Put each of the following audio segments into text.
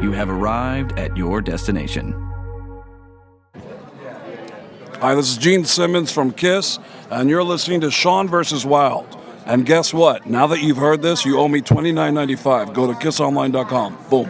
You have arrived at your destination. Hi, this is Gene Simmons from KISS, and you're listening to Sean vs. Wild. And guess what? Now that you've heard this, you owe me $29.95. Go to kissonline.com. Boom.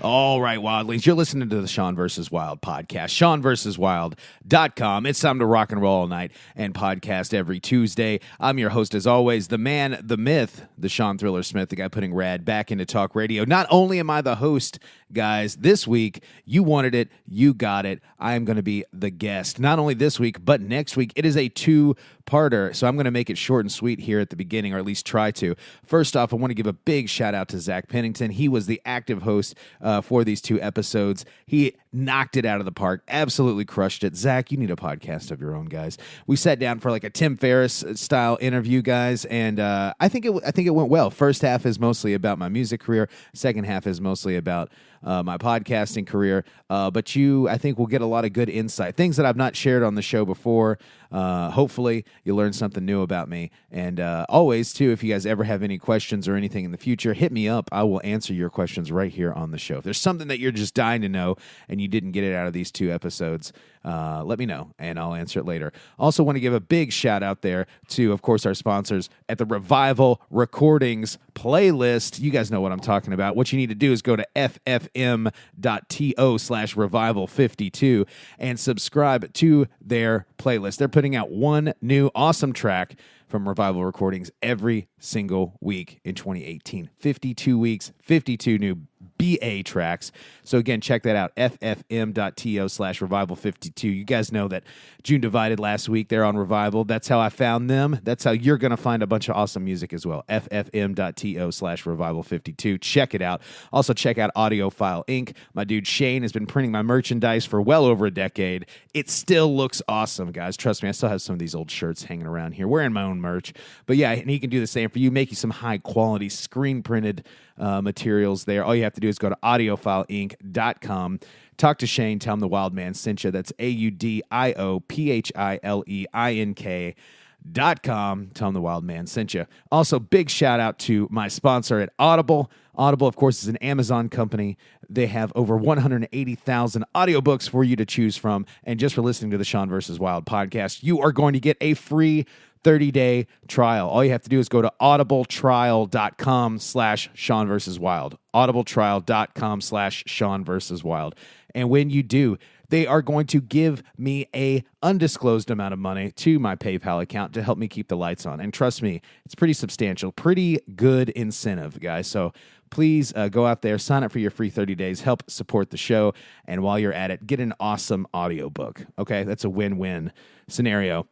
All right, Wildlings, you're listening to the Sean vs. Wild podcast, SeanVsWild.com. It's time to rock and roll all night and podcast every Tuesday. I'm your host, as always, the man, the myth, the Sean Thriller Smith, the guy putting rad back into talk radio. Not only am I the host, guys, this week, you wanted it, you got it. I am going to be the guest. Not only this week, but next week. It is a two-parter, so I'm going to make it short and sweet here at the beginning, or at least try to. First off, I want to give a big shout-out to Zack Pennington. He was the active host for these two episodes. He knocked it out of the park, absolutely crushed it. Zach, you need a podcast of your own, guys. We sat down for like a Tim Ferriss-style interview, guys, and I think it went well. First half is mostly about my music career. Second half is mostly about my podcasting career, but I think, will get a lot of good insight, things that I've not shared on the show before. Hopefully, you learn something new about me. And always, too, if you guys ever have any questions or anything in the future, hit me up. I will answer your questions right here on the show. If there's something that you're just dying to know and you didn't get it out of these two episodes, let me know, and I'll answer it later. Also want to give a big shout out there to, of course, our sponsors at the Revival Recordings playlist. You guys know what I'm talking about. What you need to do is go to ffm.to/revival52 and subscribe to their playlist. They're putting out one new awesome track from Revival Recordings every single week in 2018. 52 weeks, 52 new BA tracks. So again, check that out, ffm.to/revival52. You guys know that June Divided last week, they're on Revival. That's how I found them. That's how you're going to find a bunch of awesome music as well. ffm.to/revival52. Check it out. Also check out Audiophile Inc. My dude Shane has been printing my merchandise for well over a decade. It still looks awesome, guys. Trust me, I still have some of these old shirts hanging around here, wearing my own merch. But yeah, and he can do the same for you, make you some high quality screen printed materials there. All you have to do is go to audiophileinc.com. Talk to Shane. Tell him the Wild Man sent you. That's AUDIOPHILEINK.com. Tell him the Wild Man sent you. Also, big shout out to my sponsor at Audible. Audible, of course, is an Amazon company. They have over 180,000 audiobooks for you to choose from. And just for listening to the Sean vs. Wild podcast, you are going to get a free 30-day trial. All you have to do is go to audibletrial.com/Sean vs. Wild. audibletrial.com/Sean vs. Wild. And when you do, they are going to give me a undisclosed amount of money to my PayPal account to help me keep the lights on. And trust me, it's pretty substantial, pretty good incentive, guys. So please go out there, sign up for your free 30 days, help support the show. And while you're at it, get an awesome audiobook. Okay, that's a win-win scenario.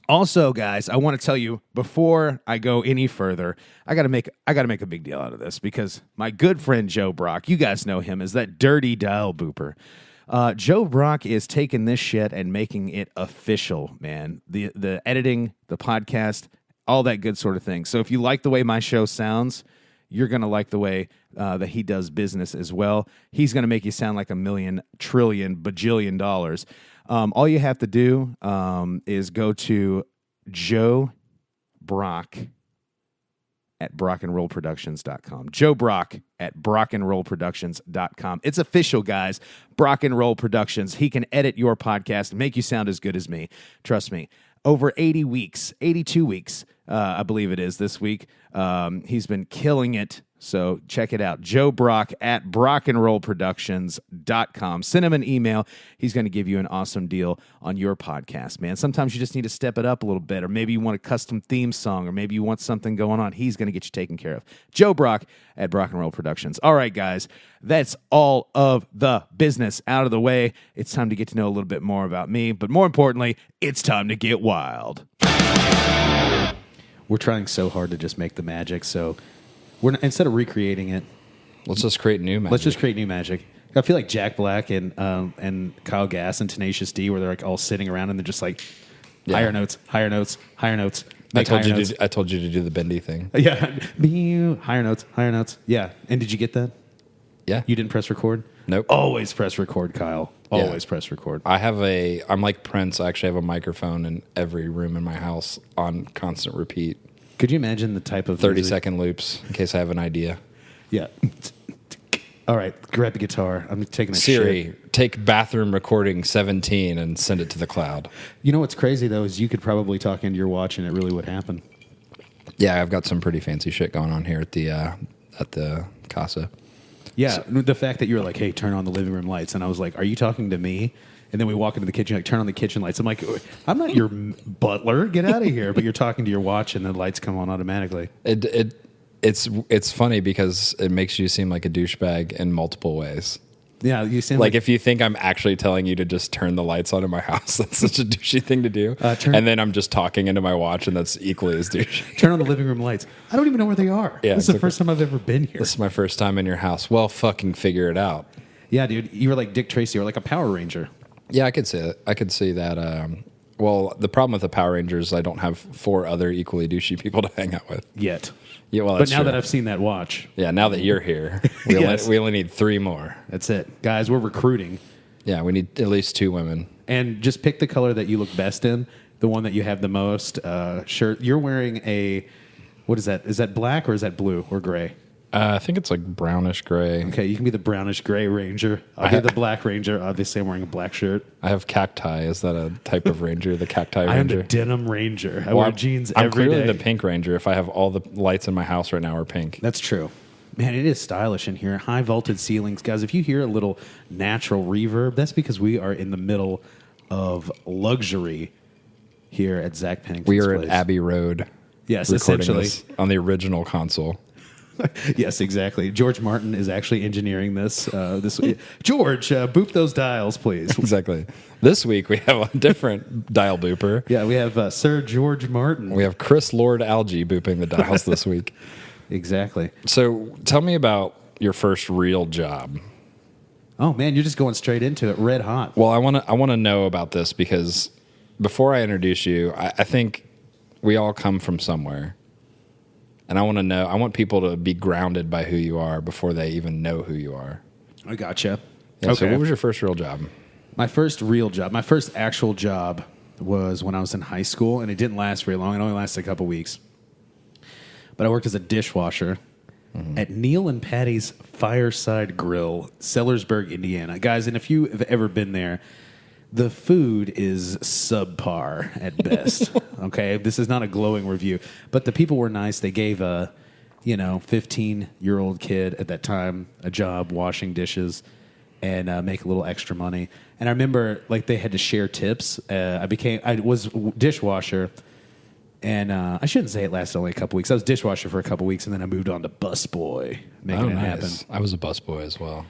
Also, guys, I want to tell you before I go any further, I gotta make a big deal out of this because my good friend Joe Brock, you guys know him as that dirty dial booper. Joe Brock is taking this shit and making it official, man. The editing, the podcast, all that good sort of thing. So if you like the way my show sounds, you're gonna like the way that he does business as well. He's gonna make you sound like $1 million, trillion, bajillion dollars. All you have to do is go to Joe Brock at brockandrollproductions.com. Joe Brock at brockandrollproductions.com. It's official, guys. Brock and Roll Productions. He can edit your podcast and make you sound as good as me. Trust me. Over 82 weeks, I believe it is this week. He's been killing it. So check it out. Joe Brock at brockandrollproductions.com. Send him an email. He's going to give you an awesome deal on your podcast, man. Sometimes you just need to step it up a little bit, or maybe you want a custom theme song, or maybe you want something going on. He's going to get you taken care of. Joe Brock at Brock and Roll Productions. All right, guys, that's all of the business out of the way. It's time to get to know a little bit more about me, but more importantly, it's time to get wild. We're trying so hard to just make the magic, so instead of recreating it, let's just create new magic. Let's just create new magic. I feel like Jack Black and Kyle Gass and Tenacious D, where they're like all sitting around and they're just like higher notes, higher notes, higher notes. Make higher notes. I told you to do the bendy thing. Yeah. Higher notes. Yeah. And did you get that? Yeah. You didn't press record? Nope. Always press record, Kyle. Always press record. I'm like Prince. I actually have a microphone in every room in my house on constant repeat. Could you imagine the type of 30-second loops in case I have an idea. Yeah. All right, grab the guitar. I'm taking a Siri, shit. take bathroom recording 17 and send it to the cloud. You know what's crazy, though, is you could probably talk into your watch and it really would happen. Yeah, I've got some pretty fancy shit going on here at the casa. Yeah, the fact that you were like, hey, turn on the living room lights. And I was like, are you talking to me? And then we walk into the kitchen, like, turn on the kitchen lights. I'm like, I'm not your butler. Get out of here. But you're talking to your watch and the lights come on automatically. It's funny because it makes you seem like a douchebag in multiple ways. Yeah, you seem like if you think I'm actually telling you to just turn the lights on in my house, that's such a douchey thing to do. And then I'm just talking into my watch, and that's equally as douchey. Turn on the living room lights. I don't even know where they are. Yeah, this is the first time I've ever been here. This is my first time in your house. Well, fucking figure it out. Yeah, dude, you were like Dick Tracy or like a Power Ranger. Yeah, I could see it. I could see that. Well, the problem with the Power Rangers, I don't have 4 other equally douchey people to hang out with Yet. Yeah, well, but now true. that I've seen that watch. Yeah, now that you're here, we only need 3 more. That's it. Guys, we're recruiting. Yeah, we need at least 2 women. And just pick the color that you look best in, the one that you have the most shirt. You're wearing a, what is that? Is that black or is that blue or gray? I think it's like brownish gray. Okay, you can be the brownish gray ranger. I'll be the black ranger. Obviously, I'm wearing a black shirt. I have cacti. Is that a type of ranger? The cacti ranger? I am the denim ranger. I wear jeans every day. I'm clearly the pink ranger if I have all the lights in my house right now are pink. That's true. Man, it is stylish in here. High vaulted ceilings. Guys, if you hear a little natural reverb, that's because we are in the middle of luxury here at Zack Pennington's We are place. at Abbey Road. Yes, recording essentially. this on the original console. Yes, exactly. George Martin is actually engineering this. George, boop those dials, please. Exactly. This week we have a different dial booper. Yeah, we have Sir George Martin. We have Chris Lord Algie booping the dials this week. Exactly. So tell me about your first real job. Oh man, you're just going straight into it, red hot. Well, I want to know about this because before I introduce you, I think we all come from somewhere. And I want to know, I want people to be grounded by who you are before they even know who you are. I gotcha. Yeah, okay. So what was your first real job? My first real job, my first actual job was when I was in high school, and it didn't last very long. It only lasted a couple weeks. But I worked as a dishwasher at Neil and Patty's Fireside Grill, Sellersburg, Indiana. Guys, and if you have ever been there, the food is subpar at best. Okay, this is not a glowing review, but the people were nice. They gave a, 15-year-old kid at that time a job washing dishes and make a little extra money. And I remember like they had to share tips. I was dishwasher, and I shouldn't say it lasted only a couple weeks. I was dishwasher for a couple weeks, and then I moved on to busboy, making it happen. I was a busboy as well.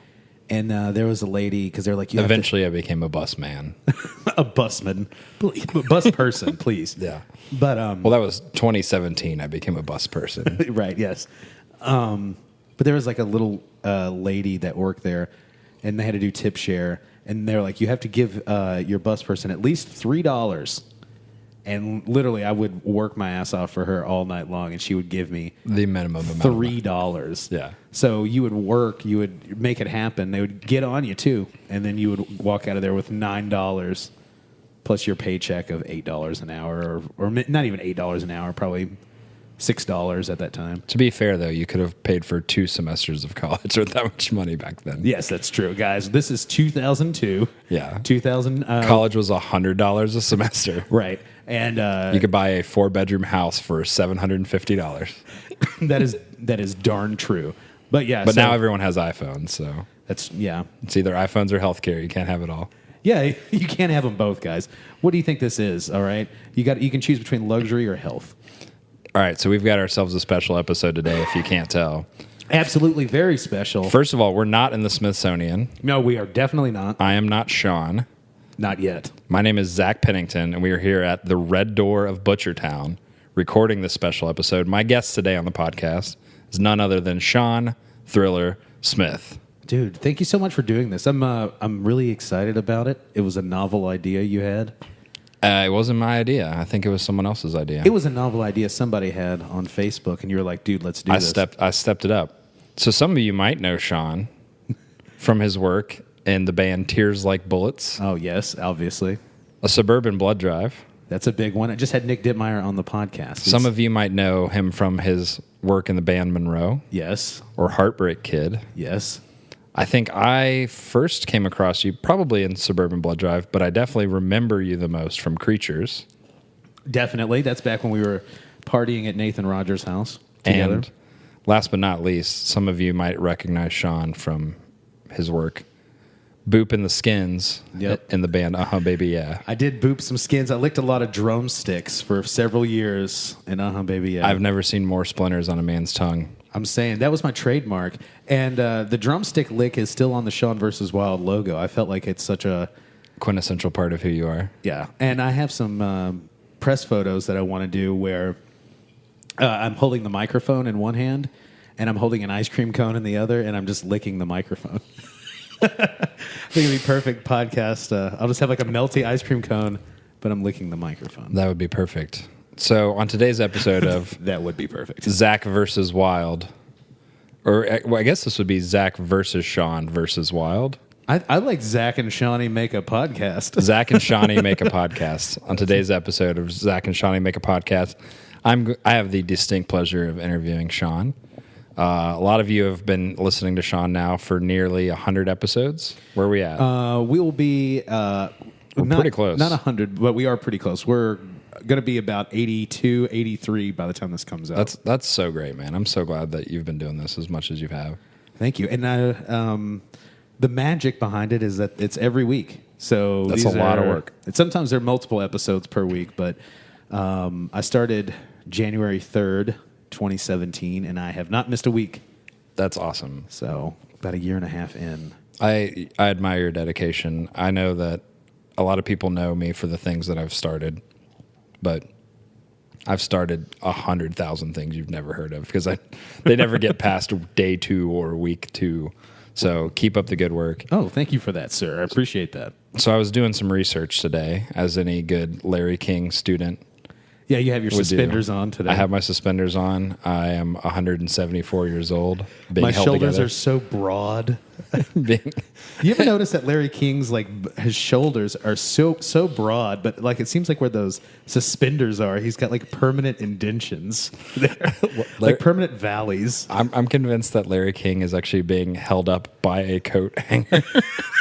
And there was a lady, because they're like, eventually I became a bus man. A busman. Bus person, please. Yeah. But well, that was 2017. I became a bus person. Right, yes. But there was like a little lady that worked there, and they had to do tip share. And they're like, you have to give your bus person at least $3. And literally, I would work my ass off for her all night long, and she would give me the minimum amount. $3. Yeah. So you would work, you would make it happen. They would get on you too, and then you would walk out of there with $9 plus your paycheck of $8 an hour, or not even $8 an hour, probably $6 at that time. To be fair, though, you could have paid for 2 semesters of college with that much money back then. Yes, that's true, guys. This is 2002. Yeah. 2000. College was $100 a semester. Right. And you could buy a 4-bedroom house for $750. that is darn true. But yeah. But now everyone has iPhones, so that's it's either iPhones or healthcare. You can't have it all. Yeah, you can't have them both, guys. What do you think this is? All right, you can choose between luxury or health. All right, so we've got ourselves a special episode today. If you can't tell, absolutely very special. First of all, we're not in the Smithsonian. No, we are definitely not. I am not Sean. Not yet. My name is Zack Pennington, and we are here at the Red Door of Butchertown recording this special episode. My guest today on the podcast is none other than Sean Thriller Smith. Dude, thank you so much for doing this. I'm really excited about it. It was a novel idea you had. It wasn't my idea. I think it was someone else's idea. It was a novel idea somebody had on Facebook, and you were like, dude, let's do this. I stepped it up. So some of you might know Sean from his work in the band Tears Like Bullets, Oh, yes, obviously. a Suburban Blood Drive. That's a big one. I just had Nick Dittmeyer on the podcast. Some of you might know him from his work in the band Monroe Yes, or Heartbreak Kid. yes. I think I first came across you probably in Suburban Blood Drive, but I definitely remember you the most from Creatures. Definitely. That's back when we were partying at Nathan Rogers' house together. And last but not least, some of you might recognize Sean from his work. Boop in the Skins Yep. in the band Baby Yeah. I did boop some skins. I licked a lot of drumsticks for several years in Baby Yeah. I've never seen more splinters on a man's tongue. I'm saying that was my trademark. And the drumstick lick is still on the Sean versus Wild logo. I felt like it's such a... Quintessential part of who you are. Yeah. And I have some press photos that I want to do where I'm holding the microphone in one hand and I'm holding an ice cream cone in the other and I'm just licking the microphone. I think it'd be perfect podcast. I'll just have like a melty ice cream cone, but I'm licking the microphone. That would be perfect. So on today's episode of That would be perfect. Zack versus Wild, or well, I guess this would be Zack versus Sean versus Wild. I like Zach and Shawnee make a podcast. Zack and Shawnee make a podcast. On today's episode of Zack and Shawnee make a podcast, I have the distinct pleasure of interviewing Sean. A lot of you have been listening to Sean now for nearly 100 episodes. Where are we at? We will be pretty close. Not 100, but we are pretty close. We're going to be about 82, 83 by the time this comes out. That's so great, man. I'm so glad that you've been doing this as much as you have. Thank you. And the magic behind it is that it's every week. So That's a lot of work. Sometimes there are multiple episodes per week, but I started January 3rd, 2017, and I have not missed a week. That's awesome. So about a year and a half in. I admire your dedication. I know that a lot of people know me for the things that I've started, but I've started 100,000 things you've never heard of because they never get past day 2 or week 2. So keep up the good work. Oh, thank you for that, sir. I appreciate that. So I was doing some research today, as any good Larry King student Yeah, you have your would suspenders do. on today. I have my suspenders on. I am 174 years old. Being my held shoulders together. are so broad. Being- You ever notice that Larry King's his shoulders are so broad, but like it seems like where those suspenders are, he's got like permanent indentions there, like permanent valleys. I'm convinced that Larry King is actually being held up by a coat hanger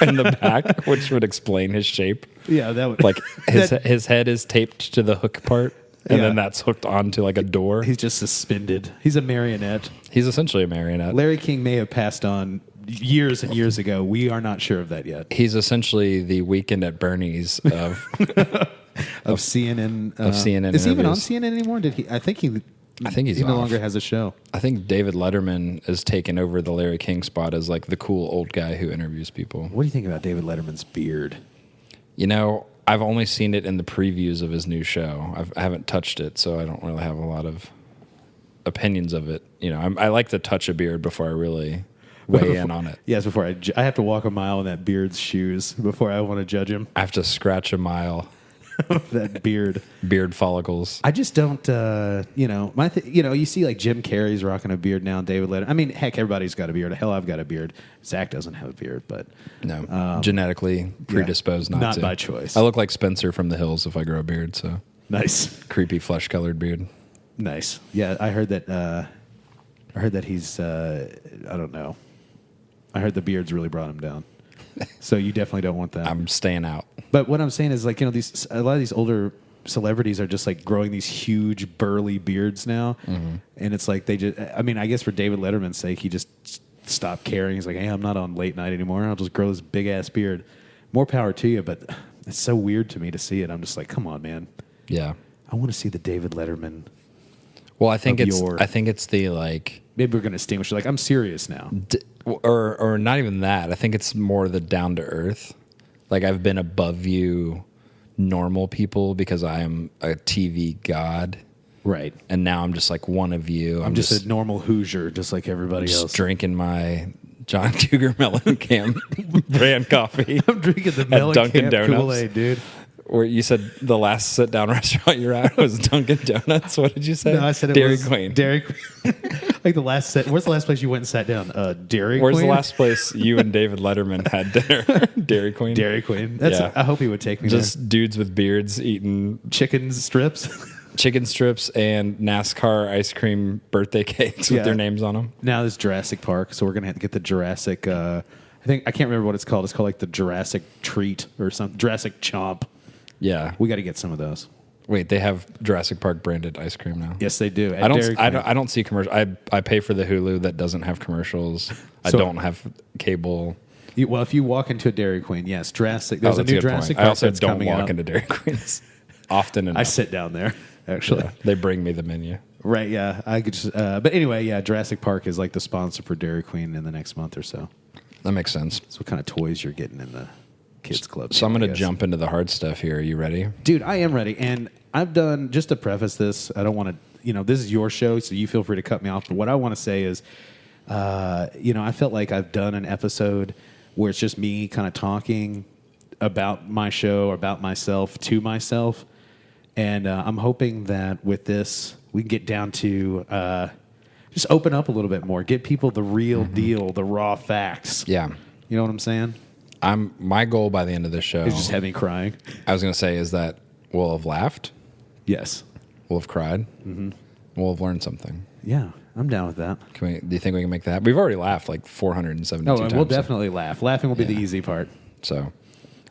in the back, which would explain his shape. Yeah, that would Like his head is taped to the hook part, and Yeah. then that's hooked onto like a door. He's just suspended. He's a marionette. He's essentially a marionette. Larry King may have passed on years and years ago. We are not sure of that yet. He's essentially the Weekend at Bernie's of Of CNN. Of CNN Is he even on interviews. CNN anymore? I think he's he's no off. longer has a show. I think David Letterman has taken over the Larry King spot as like the cool old guy who interviews people. What do you think about David Letterman's beard? You know, I've only seen it in the previews of his new show. I haven't touched it, so I don't really have a lot of opinions of it. You know, I like to touch a beard before I really weigh in on it. Yes, before I have to walk a mile in that beard's shoes before I want to judge him. I have to scratch a mile. That beard. Beard follicles. I just don't, you see like Jim Carrey's rocking a beard now, and David Letterman. I mean, heck, everybody's got a beard. Hell, I've got a beard. Zach doesn't have a beard, but No, genetically predisposed not not to. by choice. I look like Spencer from The Hills if I grow a beard, so nice, creepy flesh-colored beard. nice. Yeah, I heard that he's, I don't know. I heard the beard's really brought him down. So you definitely don't want that. I'm staying out. But what I'm saying is, like, a lot of these older celebrities are just like growing these huge burly beards now, and it's like they just. I mean, I guess for David Letterman's sake, he just stopped caring. He's like, "Hey, I'm not on late night anymore. I'll just grow this big ass beard." More power to you, but it's so weird to me to see it. I'm just like, come on, man. Yeah. I want to see the David Letterman. Well, I think Of it's your- I think it's the like Maybe we're going to distinguish. Like, I'm serious now. or not even that. I think it's more the down to earth. Like I've been above you normal people because I am a TV god. Right. And now I'm just like one of you. I'm just a normal Hoosier, just like everybody just else. drinking my John Cougar Mellencamp brand coffee. I'm drinking the At Dunkin' Mellencamp Donuts. Kool-Aid, dude. Where you said the last sit down restaurant you're at was Dunkin' Donuts. What did you say? No, I said it Dairy was Queen. Dairy Queen. Like the last set. Where's the last place you went and sat down? Dairy Where's Queen. the last place you and David Letterman had dinner? Dairy Queen. Dairy Queen. That's. Yeah. I hope he would take me Just dudes with beards eating there. Chicken strips. chicken strips and NASCAR ice cream birthday cakes with their names on them. Now there's Jurassic Park, so we're gonna have to get the Jurassic. I can't remember what it's called. It's called like the Jurassic Treat or something. Jurassic Chomp. Yeah. We got to get some of those. Wait, they have Jurassic Park branded ice cream now. Yes, they do. I don't see commercials. I pay for the Hulu that doesn't have commercials. I don't have cable. Well, if you walk into a Dairy Queen, yes, Jurassic. There's a new Jurassic Park I also that's don't coming walk out. into Dairy Queens often enough. I sit down there, actually. Yeah, they bring me the menu. Right, yeah. I could just, but anyway, yeah, Jurassic Park is like the sponsor for Dairy Queen in the next month or so. That makes sense. So what kind of toys you're getting in the kids club? So I'm going to jump into the hard stuff here. Are you ready? Dude, I am ready. And I've done, just to preface this, I don't want to, this is your show, so you feel free to cut me off. But what I want to say is, I felt like I've done an episode where it's just me kind of talking about my show, about myself, to myself. And I'm hoping that with this, we can get down to just open up a little bit more, get people the real deal, the raw facts. Yeah. You know what I'm saying? My goal by the end of this show It's just have me crying. I was going to say is that we'll have laughed, Yes. we'll have cried, we'll have learned something. Yeah, I'm down with that. Do you think we can make that? We've already laughed like 472 Oh, times. and we'll definitely laugh. Laughing will be the easy part. So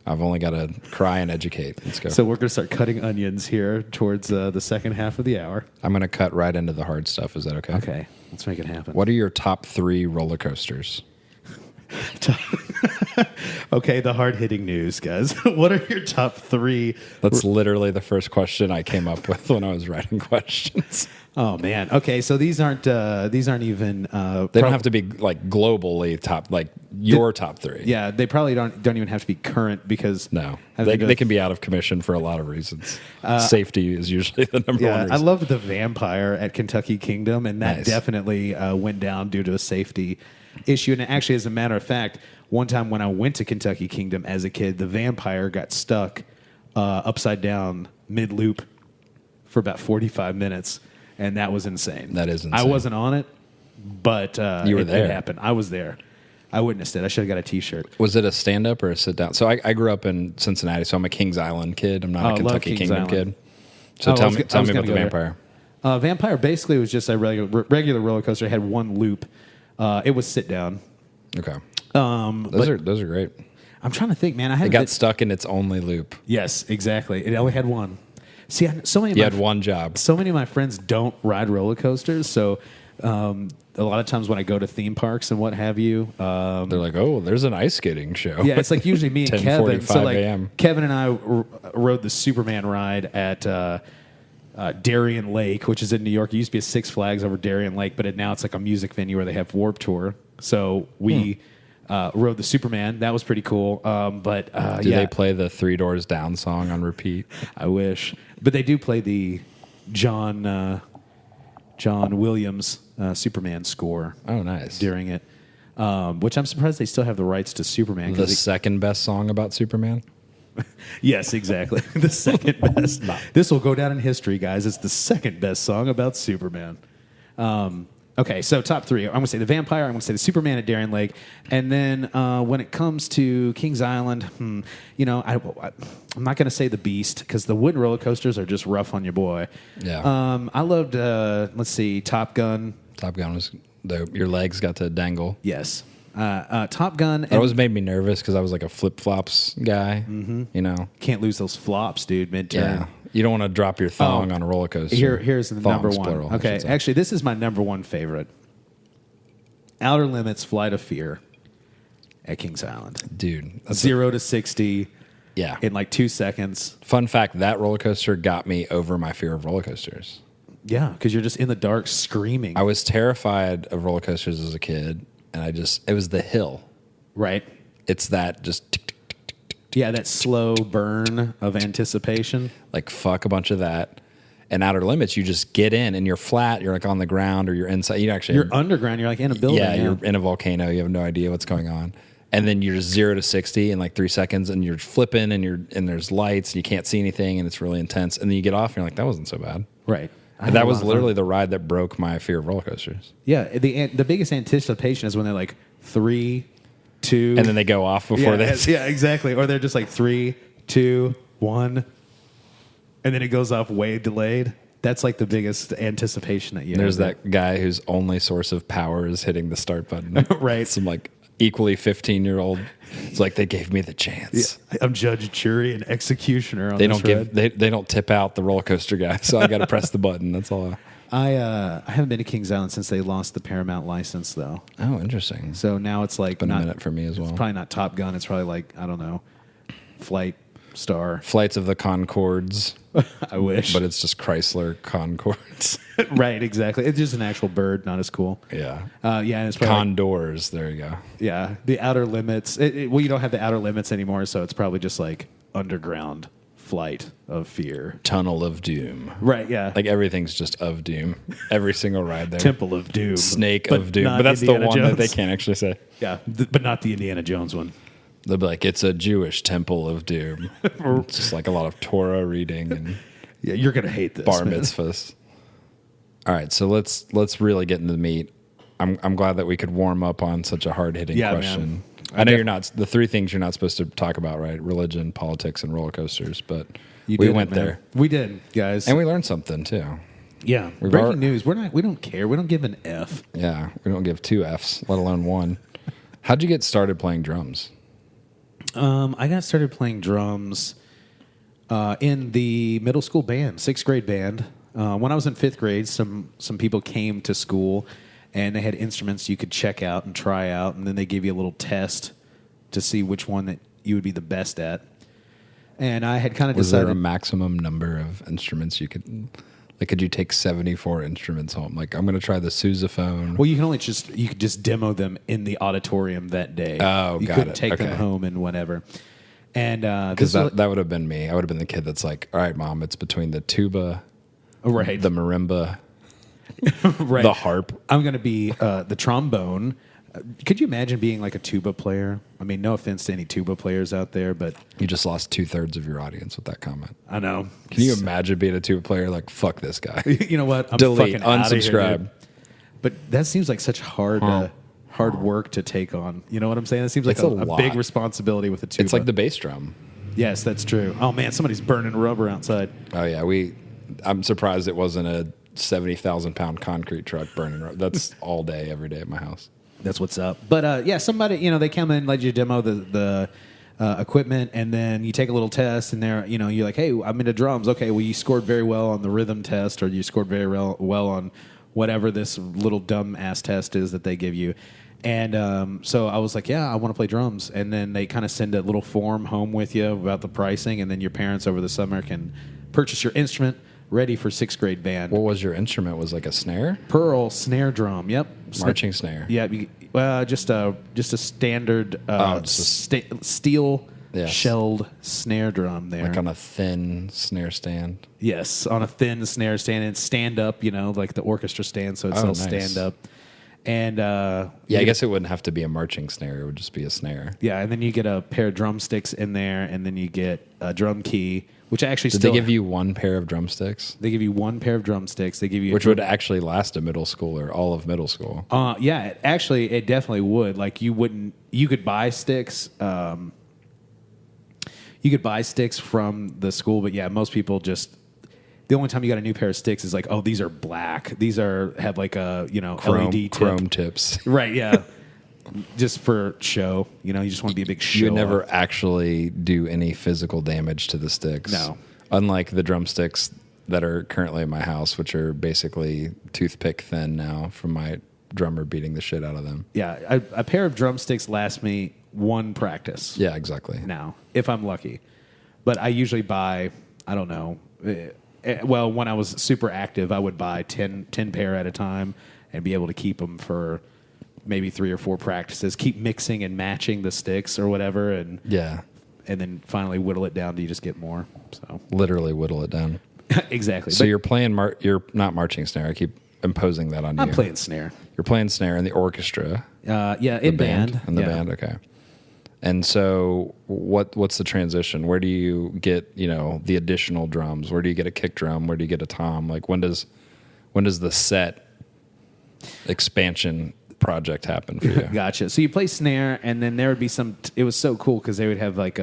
I've only got to cry and educate. Let's go. So we're going to start cutting onions here towards the second half of the hour. I'm going to cut right into the hard stuff. Is that okay? Okay, let's make it happen. What are your top 3 roller coasters? Okay, the hard-hitting news, guys. What are your top 3? That's literally the first question I came up with when I was writing questions. Oh man. Okay, so these aren't even. They don't have to be like globally top, like your top 3. Yeah, they probably don't even have to be current because No, they can be out of commission for a lot of reasons. Safety is usually the number one Yeah, reason. I loved the vampire at Kentucky Kingdom, and that Nice. definitely went down due to a safety issue. And actually, as a matter of fact, one time when I went to Kentucky Kingdom as a kid, the vampire got stuck upside down mid-loop for about 45 minutes, and that was insane. That is I insane. wasn't on it, but You were it there. happened. I was there. I witnessed it. I should have got a T-shirt. Was it a stand up or a sit down? So I grew up in Cincinnati, so I'm a Kings Island kid. I'm not Oh, a I love Kentucky Kings Kingdom Island. kid. So Oh, tell I was me gonna about the go there. vampire. Vampire basically was just a regular roller coaster. It had one loop. It was sit down. Okay. But Those are great. I'm trying to think, man. I It had got stuck in its only loop. Yes, exactly. It only had one. See, so many. You had one job. So many of my friends don't ride roller coasters, so a lot of times when I go to theme parks and what have you, They're like, oh, there's an ice skating show. yeah, it's like usually me and Kevin. So 10:45 like a.m. Kevin and I rode the Superman ride at Darien Lake, which is in New York. It used to be a Six Flags over Darien Lake, but now it's like a music venue where they have Warped Tour. So we rode the Superman. That was pretty cool. But Do yeah, they play the Three Doors Down song on repeat? I wish, but they do play the John Williams Superman score Oh, nice. during it, which I'm surprised they still have the rights to Superman. The 'cause second best song about Superman? yes, exactly, the second best. This will go down in history, guys. It's the second best song about Superman. Okay, so top 3. I'm going to say the vampire. I'm going to say the Superman at Darien Lake. And then when it comes to Kings Island, I'm not going to say the Beast because the wooden roller coasters are just rough on your boy. Yeah. I loved, Top Gun. Top Gun was your legs got to dangle. Yes. Top Gun. That always made me nervous because I was like a flip flops guy. Mm-hmm. You know. Can't lose those flops, dude, mid-turn. Yeah. You don't want to drop your thong on a roller coaster. Here's the number Thongs, one. plural, I Okay, should say. actually, this is my number one favorite. Outer Limits Flight of Fear at Kings Island. Dude. 0 to 60 Yeah. in like 2 seconds. Fun fact, that roller coaster got me over my fear of roller coasters. Yeah, because you're just in the dark screaming. I was terrified of roller coasters as a kid, and it was the hill. Right? It's that just tick, tick, Yeah, that slow burn of anticipation. like fuck a bunch of that. And Outer Limits, you just get in and you're flat, you're like on the ground or you're inside. You actually You're underground. You're like in a building. yeah, you're in a volcano. You have no idea what's going on. and then you're 0 to 60 in like 3 seconds, and you're flipping, and there's lights, and you can't see anything, and it's really intense. And then you get off, and you're like, that wasn't so bad. Right. And that was literally the ride that broke my fear of roller coasters. Yeah. The biggest anticipation is when they're like 3, 2, And then they go off before they. Yeah, exactly. Or they're just like 3, 2, 1, and then it goes off way delayed. That's like the biggest anticipation that you There's have. that guy whose only source of power is hitting the start button. Right. Some like equally 15-year-old. It's like they gave me the chance. Yeah. I'm judge, jury, and executioner on They this don't ride. they don't tip out the roller coaster guy, so I got to press the button. That's all. I haven't been to Kings Island since they lost the Paramount license, though. Oh, interesting. So now it's like Been a not, minute for me as well. It's probably not Top Gun. It's probably like, I don't know, Flight Star. Flights of the Concords, I wish. but it's just Chrysler Concords. Right, exactly. It's just an actual bird, not as cool. Yeah. Yeah, and it's probably Condors. There you go. yeah, the Outer Limits. Well, you don't have the Outer Limits anymore, so it's probably just like underground flight of fear. Tunnel of Doom. Right, yeah. Like everything's just of doom. Every single ride there. Temple of Doom. Snake But of Doom. not But that's Indiana the one that they Jones. can't actually say. Yeah, but not the Indiana Jones one. They'll be like, it's a Jewish temple of doom. It's just like a lot of Torah reading and Yeah, you're going to hate this. bar man. mitzvahs. All right, so let's really get into the meat. I'm glad that we could warm up on such a hard hitting Yeah, question. man. I know you're not the three things you're not supposed to talk about, right? Religion, politics, and roller coasters. But You we did it, went man. there, We did, guys. and we learned something too. yeah. We've Breaking al- news. We don't care. We don't give an F. Yeah, we don't give 2 Fs, let alone 1. How'd you get started playing drums? I got started playing drums in the middle school band, 6th grade band. When I was in 5th grade, some people came to school, and they had instruments you could check out and try out, and then they gave you a little test to see which one that you would be the best at. And I had kind of Was decided. there a maximum number of instruments you could? Like, could you take 74 instruments home? Like, I'm going to try the sousaphone. Well, you could just demo them in the auditorium that day. Oh, you got couldn't it. take them Okay. home and whatever. And Because that would have been me. I would have been the kid that's like, all right, Mom, it's between the tuba, right, the marimba, right. the harp. I'm going to be the trombone. Could you imagine being like a tuba player? I mean, no offense to any tuba players out there, but You just lost 2/3 of your audience with that comment. I know. Can you imagine being a tuba player? Like, fuck this guy. You know what? I'm Delete, fucking outta here, unsubscribe. dude. But that seems like such hard work to take on. You know what I'm saying? That seems like It's a a big lot. responsibility with a tuba. It's like the bass drum. Yes, that's true. Oh man, somebody's burning rubber outside. Oh yeah, I'm surprised it wasn't a 70,000-pound concrete truck burning. That's all day, every day at my house. That's what's up. But yeah, somebody, they come in, let you demo the equipment, and then you take a little test, and you're like, hey, I'm into drums. Okay, well, you scored very well on the rhythm test, or you scored very well on whatever this little dumb ass test is that they give you. And so I was like, yeah, I want to play drums. And then they kind of send a little form home with you about the pricing, and then your parents over the summer can purchase your instrument ready for 6th grade band. What was your instrument? Was it like a snare? Pearl snare drum. Yep. Marching snare. Yeah. Just a standard steel Yes. shelled snare drum there. Like on a thin snare stand. Yes, on a thin snare stand and stand up. Like the orchestra stand, so it's Oh, all nice. stand up. And Yeah, I guess it wouldn't have to be a marching snare. It would just be a snare. yeah, and then you get a pair of drumsticks in there, and then you get a drum key, which actually Did still they give you one pair of drumsticks? They give you one pair of drumsticks. They give you Which would actually last a middle schooler, all of middle school. Yeah, it definitely would. Like you could buy sticks. You could buy sticks from the school, but yeah, most people just. The only time you got a new pair of sticks is like, oh, these are black. These have like a LED tip. Chrome tips. Right? Yeah, just for show. You just want to be a big show. You would never actually do any physical damage to the sticks. No. Unlike the drumsticks that are currently in my house, which are basically toothpick thin now from my drummer beating the shit out of them. Yeah, a pair of drumsticks lasts me one practice. Yeah, exactly. Now, if I'm lucky, but I usually buy. I don't know. Well, when I was super active, I would buy 10 pair at a time and be able to keep them for maybe 3 or 4 practices. Keep mixing and matching the sticks or whatever, and Yeah. then finally whittle it down till you just get more. So Literally whittle it down. exactly. So But you're playing, you're not marching snare. I keep imposing that on you. I'm playing snare. You're playing snare in the orchestra. Yeah, The in band. In the Yeah. band, okay. And so what's the transition? Where do you get, the additional drums? Where do you get a kick drum? Where do you get a tom? Like when does the set expansion project happen for you? Gotcha. So you play snare, and then there would be it was so cool because they would have like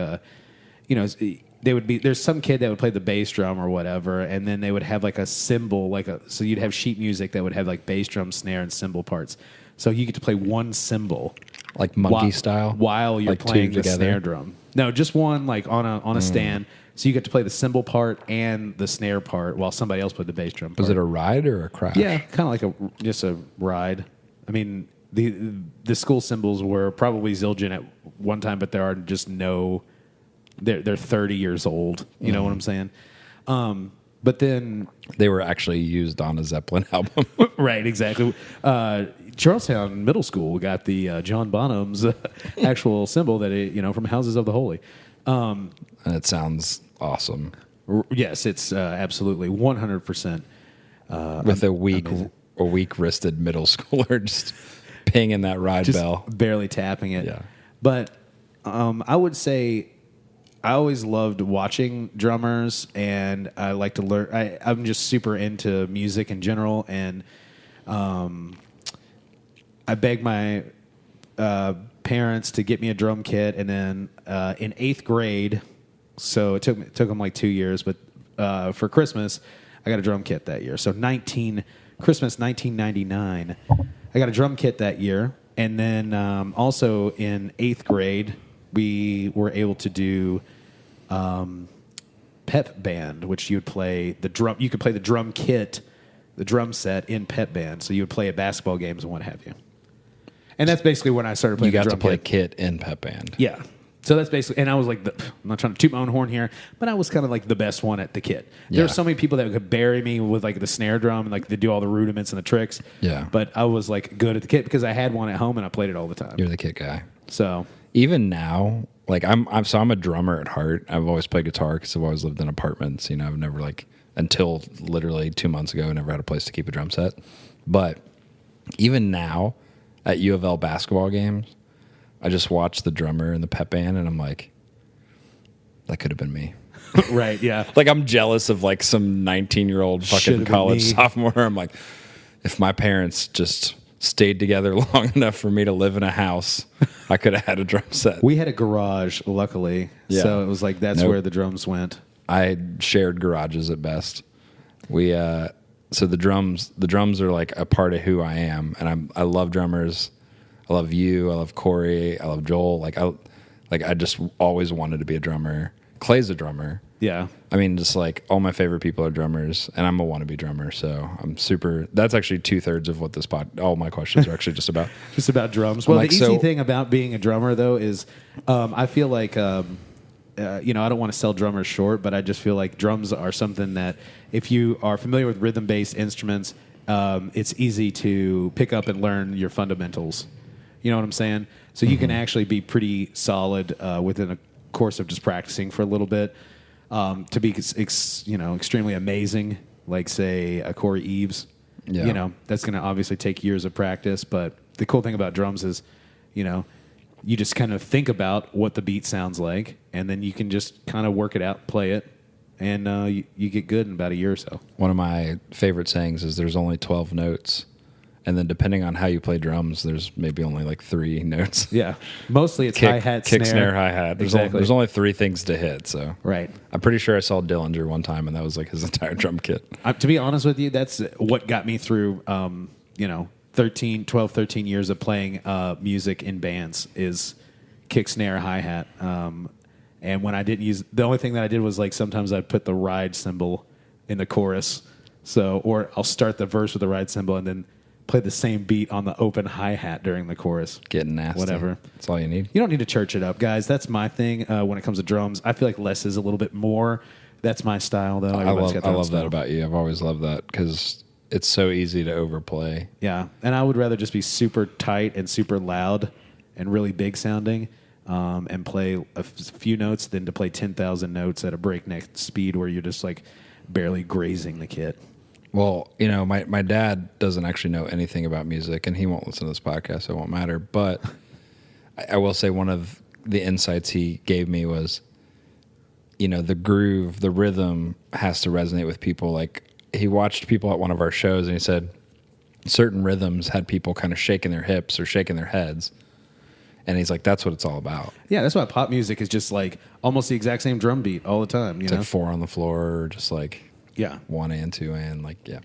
there's some kid that would play the bass drum or whatever, and then they would have like a cymbal, so you'd have sheet music that would have like bass drum, snare, and cymbal parts. So you get to play one cymbal. Like monkey style? While you're like playing the together? snare drum. No, just one like on a stand. So you get to play the cymbal part and the snare part while somebody else played the bass drum part. Was it a ride or a crash? Yeah, kind of like just a ride. I mean, the school cymbals were probably Zildjian at one time, but there are just they're 30 years old. You know what I'm saying? But then they were actually used on a Zeppelin album. Right, exactly. Charlestown Middle School got the John Bonham's actual cymbal that from Houses of the Holy. And it sounds awesome. Yes, it's absolutely 100%. With a weak wristed middle schooler just pinging that ride Just bell, barely tapping it. Yeah. But I would say I always loved watching drummers, and I like to learn. I'm just super into music in general, and I begged my parents to get me a drum kit, and then in 8th grade, so it took them like 2 years, but for Christmas, I got a drum kit that year. So Christmas 1999, I got a drum kit that year, and then also in 8th grade, we were able to do pep band, which you would play the drum. You could play the drum kit, the drum set in pep band. So you would play at basketball games and what have you. And that's basically when I started playing. You got the to drum play kit. kit in pep band. Yeah. So that's basically, and I was like, I'm not trying to toot my own horn here, but I was kind of like the best one at the kit. There were so many people that could bury me with like the snare drum and like they do all the rudiments and the tricks. Yeah. But I was like good at the kit because I had one at home and I played it all the time. You're the kit guy. So even now, like I'm a drummer at heart. I've always played guitar because I've always lived in apartments. I've never until literally 2 months ago, never had a place to keep a drum set. But even now at U of L basketball games, I just watch the drummer and the pep band, and I'm like, that could have been me. Right, yeah. Like I'm jealous of like some 19-year-old fucking Should've been college me. sophomore. I'm like, if my parents just stayed together long enough for me to live in a house, I could have had a drum set. We had a garage, luckily. Yeah. So it was like that's Nope. where the drums went. I shared garages at best. We so the drums are like a part of who I am, and I love drummers. I love you. I love Corey. I love Joel. I just always wanted to be a drummer. Clay's a drummer. Yeah. I mean, just like all my favorite people are drummers, and I'm a wannabe drummer. So I'm super. That's actually 2/3 of what all my questions are actually just about. Just about drums. Well, like, the easy so- thing about being a drummer, though, is I feel like, I don't want to sell drummers short, but I just feel like drums are something that if you are familiar with rhythm-based instruments, it's easy to pick up and learn your fundamentals. You know what I'm saying? So you can actually be pretty solid within a course of just practicing for a little bit to be, extremely amazing, like, say, a Corey Eves. Yeah. That's going to obviously take years of practice, but the cool thing about drums is, you just kind of think about what the beat sounds like, and then you can just kind of work it out, play it, and you get good in about a year or so. One of my favorite sayings is there's only 12 notes. And then depending on how you play drums, there's maybe only like 3 notes. Yeah. Mostly it's Kick, hi-hat, kick, snare, hi-hat. Exactly. There's only 3 things to hit. So Right. I'm pretty sure I saw Dillinger one time, and that was like his entire drum kit. To be honest with you, that's what got me through, 12, 13 years of playing music in bands is kick, snare, hi-hat. And when I didn't use, the only thing that I did was like sometimes I'd put the ride cymbal in the chorus. Or I'll start the verse with the ride cymbal and then play the same beat on the open hi-hat during the chorus. Getting nasty. Whatever. That's all you need. You don't need to church it up, guys. That's my thing when it comes to drums. I feel like less is a little bit more. That's my style, though. I Everybody's got their own love that style. about you. I've always loved that because it's so easy to overplay. Yeah, and I would rather just be super tight and super loud and really big sounding and play a few notes than to play 10,000 notes at a breakneck speed where you're just like barely grazing the kit. Well, my dad doesn't actually know anything about music, and he won't listen to this podcast, so it won't matter. But I will say one of the insights he gave me was, the groove, the rhythm has to resonate with people. Like, he watched people at one of our shows and he said certain rhythms had people kind of shaking their hips or shaking their heads. And he's like, that's what it's all about. Yeah, that's why pop music is just like almost the exact same drum beat all the time. It's like 4 on the floor, or just like 1 and 2 and like, yeah.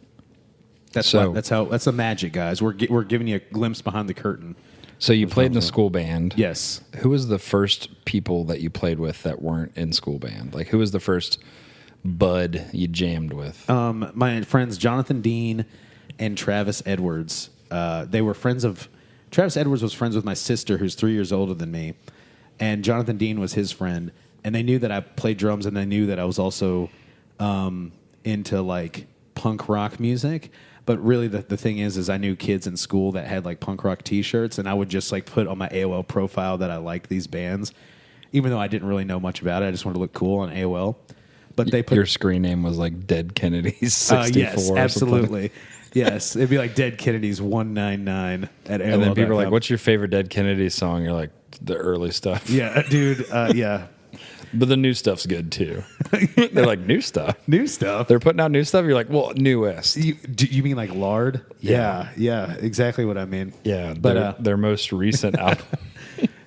That's the magic, guys. We're giving you a glimpse behind the curtain. So you played in the school band. Yes. Who was the first people that you played with that weren't in school band? Like, who was the first bud you jammed with? My friends Jonathan Dean and Travis Edwards. They were friends of... Travis Edwards was friends with my sister, who's 3 years older than me, and Jonathan Dean was his friend. And they knew that I played drums, and they knew that I was also into like punk rock music. But really, the thing is I knew kids in school that had like punk rock T-shirts, and I would just like put on my AOL profile that I liked these bands, even though I didn't really know much about it. I just wanted to look cool on AOL. But they put your screen name was like Dead Kennedys 64. Yes, absolutely. Yes, it'd be like Dead Kennedys 199 at AOL. And then people are like, "What's your favorite Dead Kennedys song?" You're like, "The early stuff." Yeah, dude. Yeah. But the new stuff's good too. They're like, new stuff. New stuff. They're putting out new stuff. You're like, well, newest. You mean like Lard? Yeah, exactly what I mean. Yeah, but their most recent album.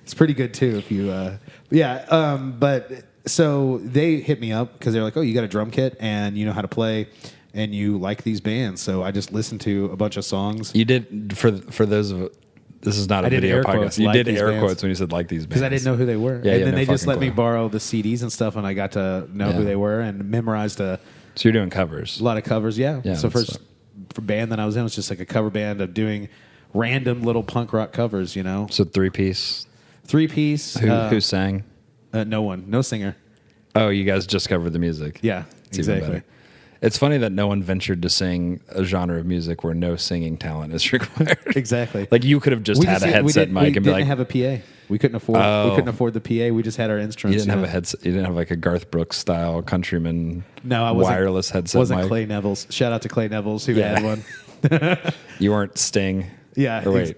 It's pretty good too. If you, but so they hit me up because they're like, oh, you got a drum kit and you know how to play and you like these bands. So I just listened to a bunch of songs. You did for those of. This is not a video podcast. You did air quotes when you said like these bands. Because I didn't know who they were. Yeah, and then no they just let clue. me borrow the CDs and stuff, and I got to know who they were and memorized So you're doing covers. a lot of covers, yeah. So that's for band that I was in was just like a cover band of doing random little punk rock covers, you know. So 3-piece. 3-piece. Who sang? No one. No singer. Oh, you guys just covered the music. Yeah, It's even exactly. better. It's funny that no one ventured to sing a genre of music where no singing talent is required. Exactly. Like you could have just had a headset mic and be like, we didn't have a PA. We couldn't afford the PA. We just had our instruments. you didn't have a headset. You didn't have like a Garth Brooks style countryman. No, I wasn't. Wireless headset Wasn't mic. Clay Neville's. Shout out to Clay Neville's who Yeah. had one. You weren't Sting. Yeah. Or wait.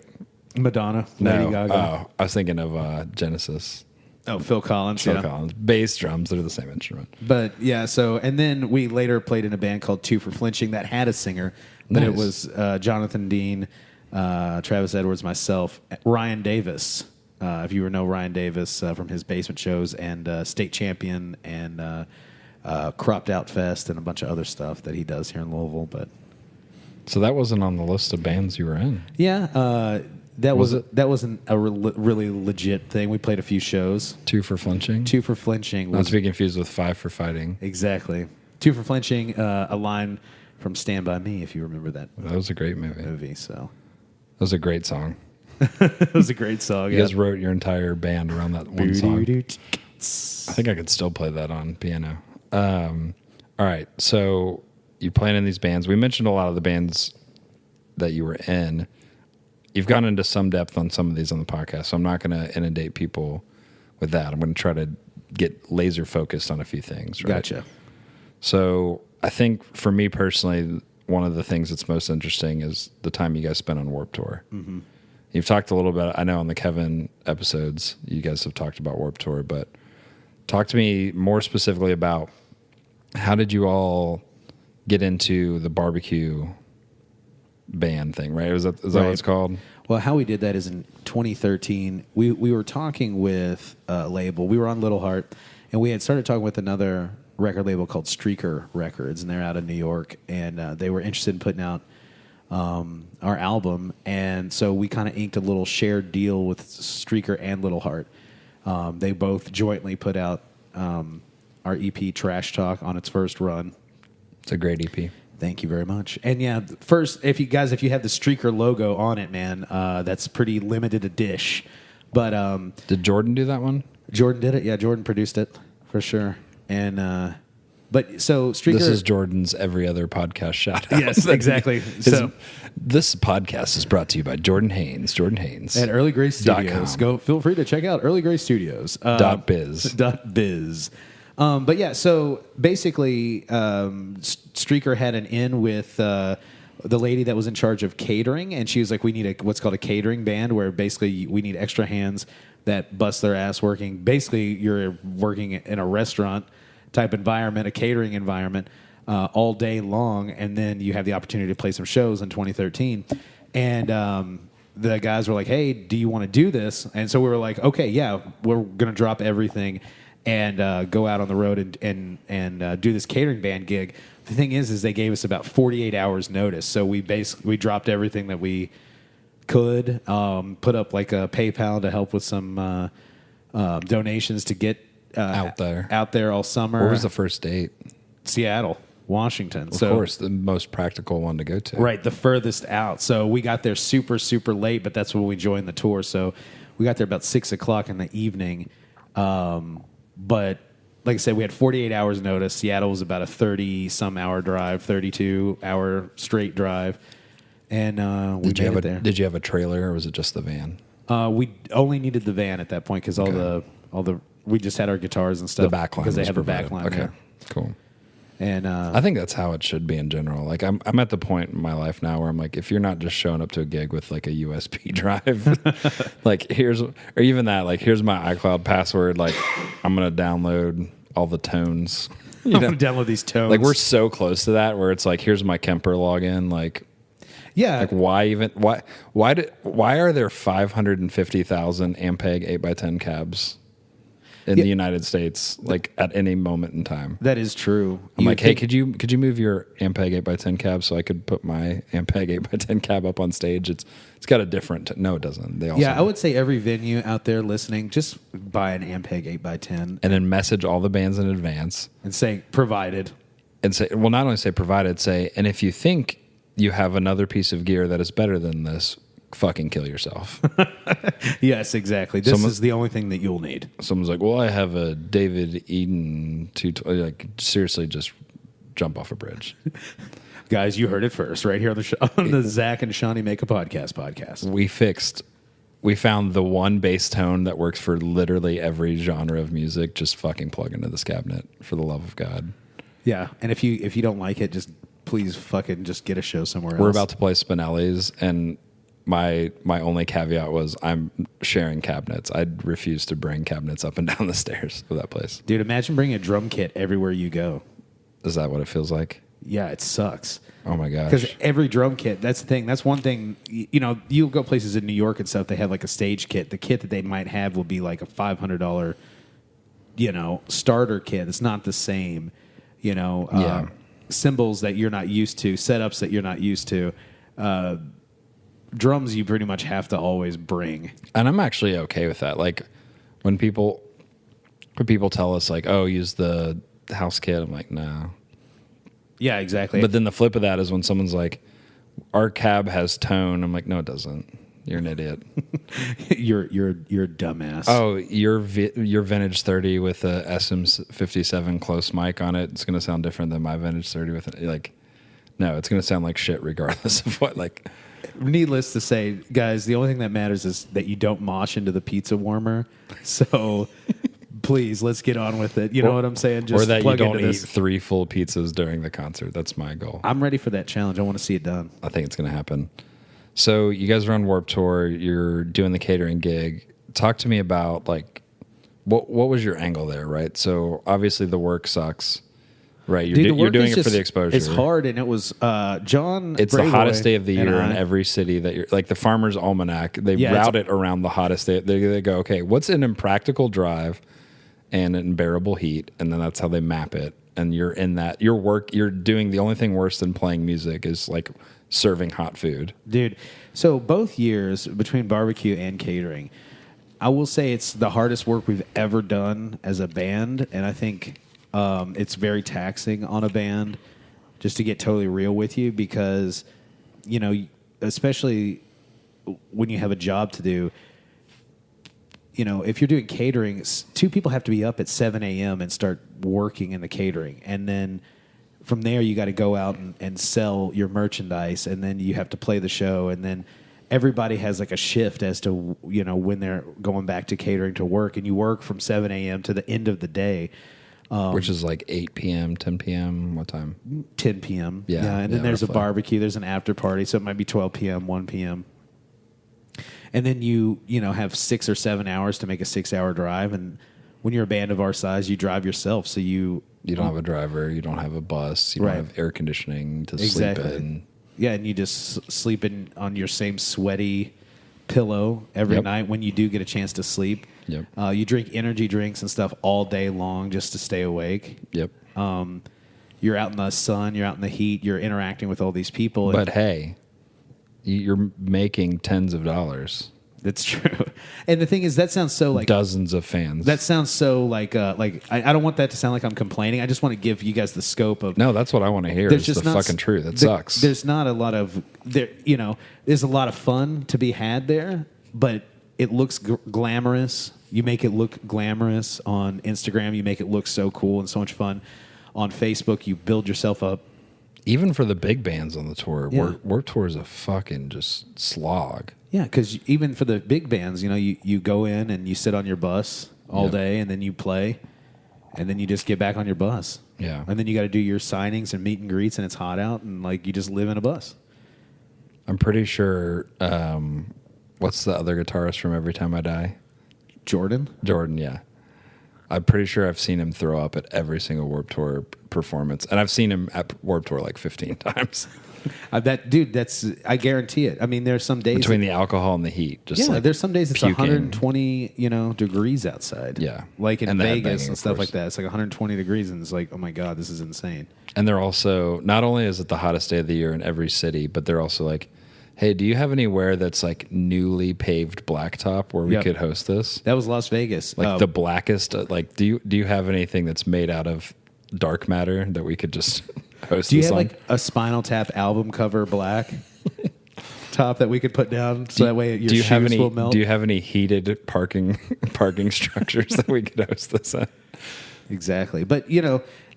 Madonna. No. Lady Gaga. Oh, I was thinking of Genesis. Oh, Phil Collins. Phil yeah. Collins. Bass, drums, they're the same instrument. But yeah, and then we later played in a band called Two for Flinching that had a singer, but it was Jonathan Dean, Travis Edwards, myself, Ryan Davis. If you know Ryan Davis from his basement shows and State Champion and Cropped Out Fest and a bunch of other stuff that he does here in Louisville. But So that wasn't on the list of bands you were in. yeah, that wasn't a really legit thing. We played a few shows. Two for Flinching? Two for Flinching Not was to be confused with Five for Fighting. exactly Two for Flinching. A line from Stand By Me, if you remember that That was a great movie. So That was a great song. it was a great song. You guys wrote your entire band around that one song. I think I could still play that on piano. All right, so you playing in these bands. We mentioned a lot of the bands that you were in. You've gone into some depth on some of these on the podcast, so I'm not going to inundate people with that. I'm going to try to get laser focused on a few things. Right? Gotcha. So I think for me personally, one of the things that's most interesting is the time you guys spent on Warped Tour. Mm-hmm. You've talked a little bit, I know on the Kevin episodes, you guys have talked about Warped Tour, but talk to me more specifically about how did you all get into the barbecue band thing, right? Is that what it's called? Well, how we did that is in 2013, we were talking with a label. We were on Little Heart, and we had started talking with another record label called Streaker Records, and they're out of New York, and they were interested in putting out our album, and so we kind of inked a little shared deal with Streaker and Little Heart. They both jointly put out our EP Trash Talk on its first run. It's a great EP. Thank you very much. And yeah, first, if you have the Streaker logo on it, man, that's pretty limited a dish. But Did Jordan do that one? Jordan did it. Yeah, Jordan produced it for sure. And but so Streaker. This is Jordan's every other podcast shout out. Yes, exactly. So this podcast is brought to you by Jordan Haynes. Jordan Haynes at Early Gray Studios. .com. Feel free to check out Early Gray Studios. .biz. .biz. But yeah, so basically, Streaker had an in with the lady that was in charge of catering, and she was like, we need what's called a catering band, where basically we need extra hands that bust their ass working. Basically, you're working in a restaurant type environment, a catering environment, all day long, and then you have the opportunity to play some shows in 2013. And the guys were like, hey, do you want to do this? And so we were like, okay, yeah, we're going to drop everything and go out on the road and do this catering band gig. The thing is they gave us about 48 hours notice. So we dropped everything that we could, put up like a PayPal to help with some donations to get out there all summer. Where was the first date? Seattle, Washington. Of course, the most practical one to go to. Right, the furthest out. So we got there super, super late, but that's when we joined the tour. So we got there about 6 o'clock in the evening. But like I said, we had 48 hours notice. Seattle was about a 30-some hour drive, 32-hour straight drive. And we made it there. Did you have a trailer, or was it just the van? We only needed the van at that point because all the we just had our guitars and stuff. The backline because they have provided. a backline. Okay, Yeah. cool. And I think that's how it should be in general. Like I'm at the point in my life now where I'm like, if you're not just showing up to a gig with like a USB drive, like here's my iCloud password. Like I'm gonna download all the tones. I'm gonna download these tones. Like we're so close to that where it's like, here's my Kemper login. Like why are there 550,000 Ampeg 8x10 cabs in the United States, like at any moment in time? That is true. I'm like, hey, could you move your Ampeg 8x10 cab so I could put my Ampeg 8x10 cab up on stage? It's got a different. No, it doesn't. They also I would say every venue out there listening, just buy an Ampeg 8x10 and then message all the bands in advance and say provided, and say, well, not only say provided, say, and if you think you have another piece of gear that is better than this, fucking kill yourself. Yes, exactly. This is the only thing that you'll need. Someone's like, well, I have a David Eden 220. Like, seriously, just jump off a bridge. Guys, you heard it first right here on the Zach and Shawnee Make a podcast. We found the one bass tone that works for literally every genre of music. Just fucking plug into this cabinet, for the love of God. Yeah, and if you don't like it, just please fucking just get a show somewhere else. We're about to play Spinelli's, and my only caveat was I'm sharing cabinets. I'd refuse to bring cabinets up and down the stairs of that place. Dude, imagine bringing a drum kit everywhere you go. Is that what it feels like? Yeah, it sucks. Oh my gosh. Because every drum kit, that's the thing. That's one thing, you go places in New York and stuff, they have like a stage kit. The kit that they might have will be like a $500, starter kit. It's not the same, cymbals that you're not used to, setups that you're not used to. Drums you pretty much have to always bring. And I'm actually okay with that. Like when people tell us like, oh, use the house kit, I'm like, no. Yeah, exactly. But then the flip of that is when someone's like, our cab has tone. I'm like, no, it doesn't. You're an idiot. you're a dumbass. Oh, your Vintage 30 with a SM57 close mic on it, it's going to sound different than my Vintage 30 with it. Like, no, it's going to sound like shit regardless of what, like. Needless to say, guys, the only thing that matters is that you don't mosh into the pizza warmer. So please, let's get on with it. You know what I'm saying? Just or that you don't eat 3 full pizzas during the concert. That's my goal. I'm ready for that challenge. I want to see it done. I think it's going to happen. So you guys are on Warped Tour. You're doing the catering gig. Talk to me about like what was your angle there, right? So obviously the work sucks, right? You're doing it for the exposure. It's hard, and it was John. It's Brayboy the hottest day of the year in every city that you're like the Farmer's Almanac. They route it around the hottest day. They go, okay, what's an impractical drive and an unbearable heat, and then that's how they map it. And you're in that. You're doing the only thing worse than playing music is like serving hot food. Dude, so both years between barbecue and catering, I will say it's the hardest work we've ever done as a band, and I think it's very taxing on a band, just to get totally real with you, because, especially when you have a job to do, if you're doing catering, 2 people have to be up at 7 a.m. and start working in the catering, and then from there, you got to go out and sell your merchandise, and then you have to play the show, and then everybody has like a shift as to when they're going back to catering to work, and you work from 7 a.m. to the end of the day. Which is like 8 p.m., 10 p.m. What time? 10 p.m. Yeah, and then yeah, there's roughly. a barbecue. There's an after party, so it might be 12 p.m., 1 p.m. And then you have 6 or 7 hours to make a 6-hour drive. And when you're a band of our size, you drive yourself. So you don't have a driver. You don't have a bus. You Right. don't have air conditioning to Exactly. sleep in. Yeah, and you just sleep on your same sweaty pillow every Yep. night when you do get a chance to sleep. Yep. You drink energy drinks and stuff all day long just to stay awake. Yep. You're out in the sun, you're out in the heat, you're interacting with all these people. But hey, you're making tens of dollars. That's true. And the thing is, that sounds so like Dozens of fans. that sounds so like I don't want that to sound like I'm complaining. I just want to give you guys the scope of No, that's what I want to hear. there's It's just the not fucking truth. It there- sucks. There's not a lot of there. There's a lot of fun to be had there, but it looks glamorous. You make it look glamorous on Instagram. You make it look so cool and so much fun on Facebook. You build yourself up. Even for the big bands on the tour, Yeah. Warped Tour is a fucking just slog. Yeah, because even for the big bands, you go in and you sit on your bus all Yep. day, and then you play, and then you just get back on your bus. Yeah. And then you got to do your signings and meet and greets, and it's hot out, and you just live in a bus. I'm pretty sure. What's the other guitarist from Every Time I Die? Jordan? Jordan, yeah. I'm pretty sure I've seen him throw up at every single Warped Tour performance. And I've seen him at Warped Tour like 15 times. I guarantee it. I mean, there's some days Between the alcohol and the heat. Just like there's some days it's puking. 120, degrees outside. Yeah. Like in And the Vegas headbanging, and of stuff course. like that. It's like 120 degrees, and it's like, oh my god, this is insane. And they're also, not only is it the hottest day of the year in every city, but they're also like, hey, do you have anywhere that's like newly paved blacktop where we Yep. could host this? That was Las Vegas. Like the blackest, do you have anything that's made out of dark matter that we could just host Do you this have on? like a Spinal Tap album cover black top that we could put down so that way your shoes will melt? Do you have any heated parking structures that we could host this at? Exactly. But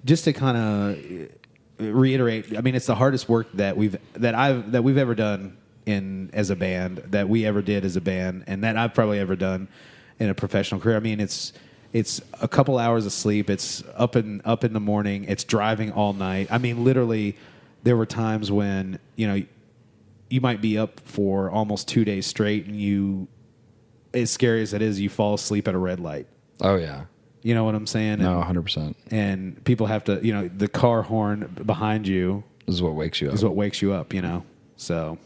just to kind of reiterate, I mean, it's the hardest work that we've ever done as a band, that we ever did as a band, and that I've probably ever done in a professional career. I mean, it's a couple hours of sleep. It's up in the morning. It's driving all night. I mean, literally, there were times when you might be up for almost 2 days straight, and as scary as it is, you fall asleep at a red light. Oh yeah, You know what I'm saying? no, 100%. And people have to, the car horn behind you This is what wakes you up. is what wakes you up. So.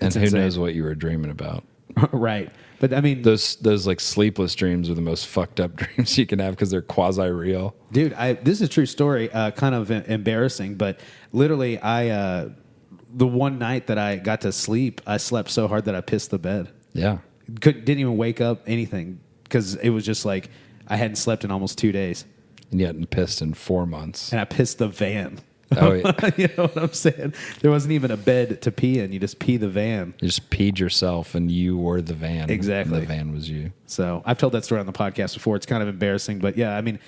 And It's who insane. knows what you were dreaming about? Right. But I mean, Those like sleepless dreams are the most fucked up dreams you can have because they're quasi real. dude, this is a true story, kind of embarrassing, but literally the one night that I got to sleep, I slept so hard that I pissed the bed. Yeah. Didn't even wake up, anything, because it was just like I hadn't slept in almost 2 days. And you hadn't pissed in 4 months. And I pissed the van. Oh, yeah. You know what I'm saying? There wasn't even a bed to pee in. You just pee the van. You just peed yourself and you were the van. Exactly. And the van was you. So I've told that story on the podcast before. It's kind of embarrassing, but yeah, I mean,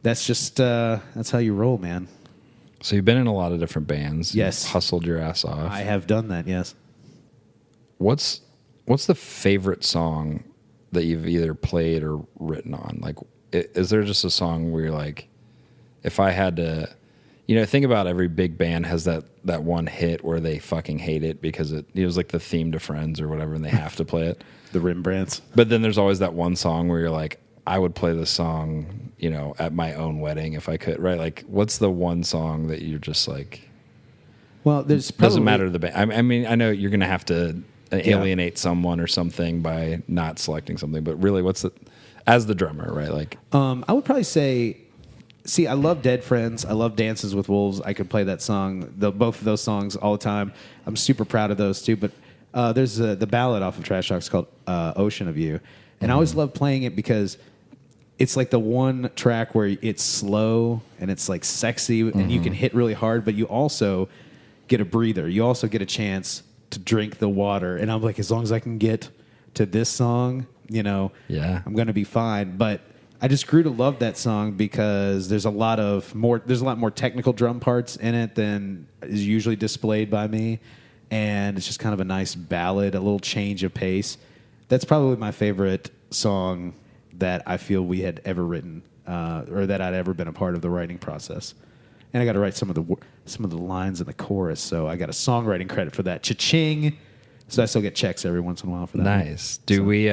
that's just that's how you roll, man. So you've been in a lot of different bands. Yes. You've hustled your ass off. I have done that. Yes. What's the favorite song that you've either played or written on? Like, is there just a song where you're like, if I had to, think about every big band has that one hit where they fucking hate it because it was like the theme to Friends or whatever, and they have to play it. The Rembrandts. But then there's always that one song where you're like, I would play this song, at my own wedding if I could, right? Like, what's the one song that you're just like, Well, there's probably, doesn't matter to the band. I mean, I know you're going to have to alienate someone or something by not selecting something, but really, as the drummer, right? Like, I would probably say, I love Dead Friends. I love Dances with Wolves. I could play that song, both of those songs all the time. I'm super proud of those too. But there's the ballad off of Trash Talks called Ocean of You. And I always love playing it because it's like the one track where it's slow and it's like sexy and you can hit really hard, but you also get a breather. You also get a chance to drink the water. And I'm like, as long as I can get to this song, Yeah. I'm going to be fine. But I just grew to love that song because there's a lot more technical drum parts in it than is usually displayed by me. And it's just kind of a nice ballad, a little change of pace. That's probably my favorite song that I feel we had ever written. or that I'd ever been a part of the writing process. And I got to write some of the lines in the chorus, so I got a songwriting credit for that. Cha-ching! So I still get checks every once in a while for that. Nice. Do we?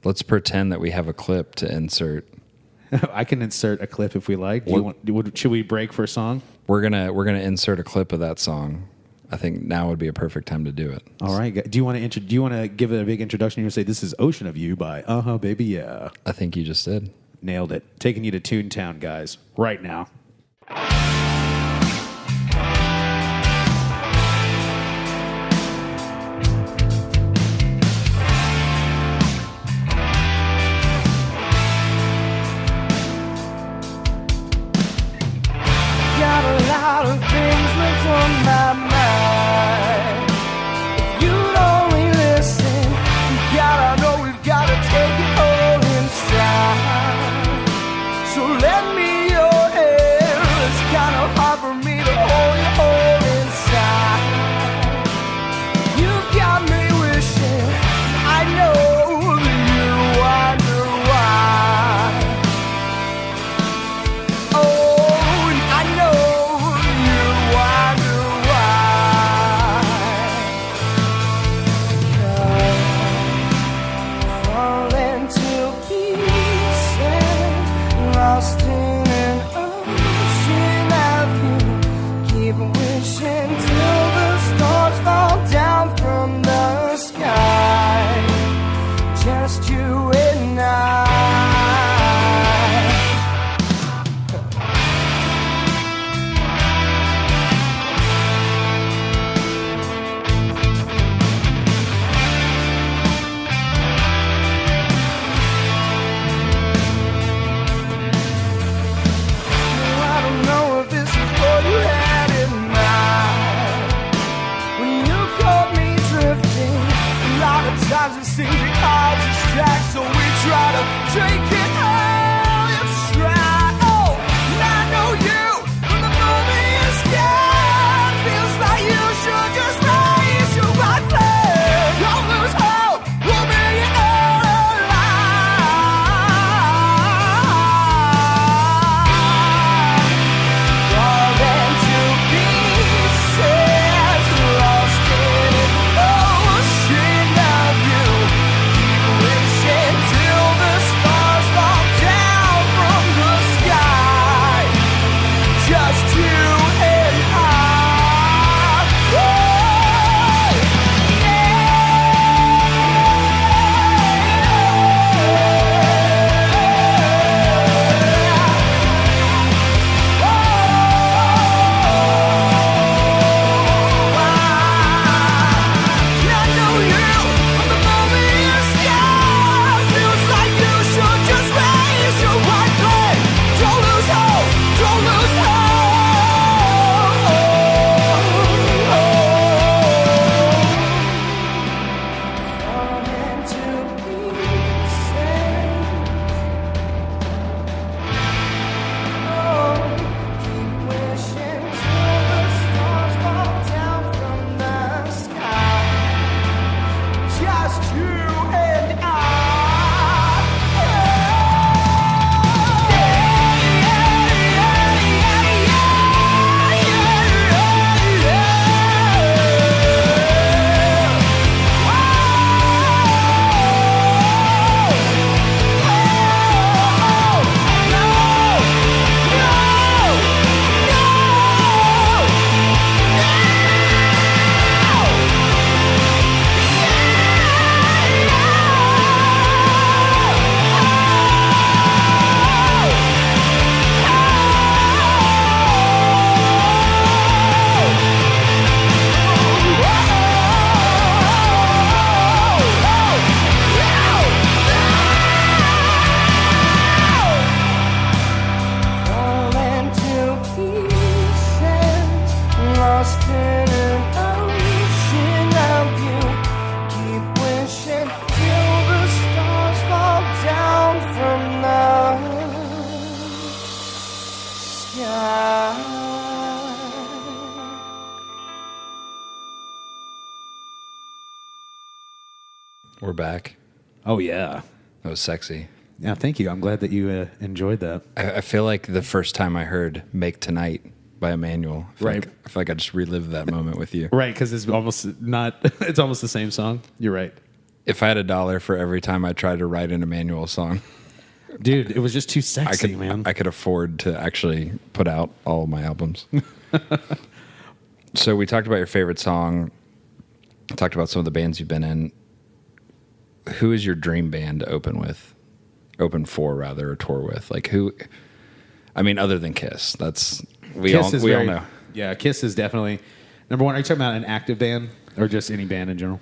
Let's pretend that we have a clip to insert. I can insert a clip if we like. Should we break for a song? We're gonna insert a clip of that song. I think now would be a perfect time to do it. All right. Do you want to give it a big introduction? You want to say this is "Ocean of You" by Baby Yeah. I think you just did. Nailed it. Taking you to Toontown, guys, right now. Got a lot of things left on my mind. If you'd only listen, gotta know we've gotta take it all inside. So lend me your ear. It's kinda hard for me to hold you all inside. You've got me wishing I know that you wonder why. Oh, and I know you wonder why. Falling to pieces, lost in an ocean of you. Keep wishing till the stars fall down from the sky. Just you and I. I don't know if this is what you had in mind. When you caught me drifting, a lot of times it seems the odds are stacked, so we try to take it all in stride. Oh, and I know you from the moment you scared. Feels like you should just raise your right flag. Don't lose hope, we'll bring it all alive. Falling to pieces, lost in an ocean of you. Keep wishing till the stars fall down from the sky. Just you and I. I know you from the moment you scared. Feels like you should just raise your white flag. Don't lose hope, don't lose hope. Falling to pieces. Oh, keep wishing till the stars fall down from the sky. Just you and I. Falling to pieces, lost in an ocean of you. Keep wishing till the stars fall down from the sky. We're back. Oh yeah. That was sexy. Yeah, thank you. I'm glad that you enjoyed that. I feel like the first time I heard "Make Tonight" by Emmanuel, I feel like I just relived that moment with you. Right, because it's almost not. It's almost the same song. You're right, If I had $1 for every time I tried to write an Emmanuel song, dude. It was just too sexy, man. I could afford to actually put out all of my albums. So we talked about your favorite song. Talked about some of the bands you've been in. Who is your dream band to open for, rather, or tour with? Like who? I mean, other than Kiss. We all know. Yeah, Kiss is definitely number one. Are you talking about an active band or just any band in general?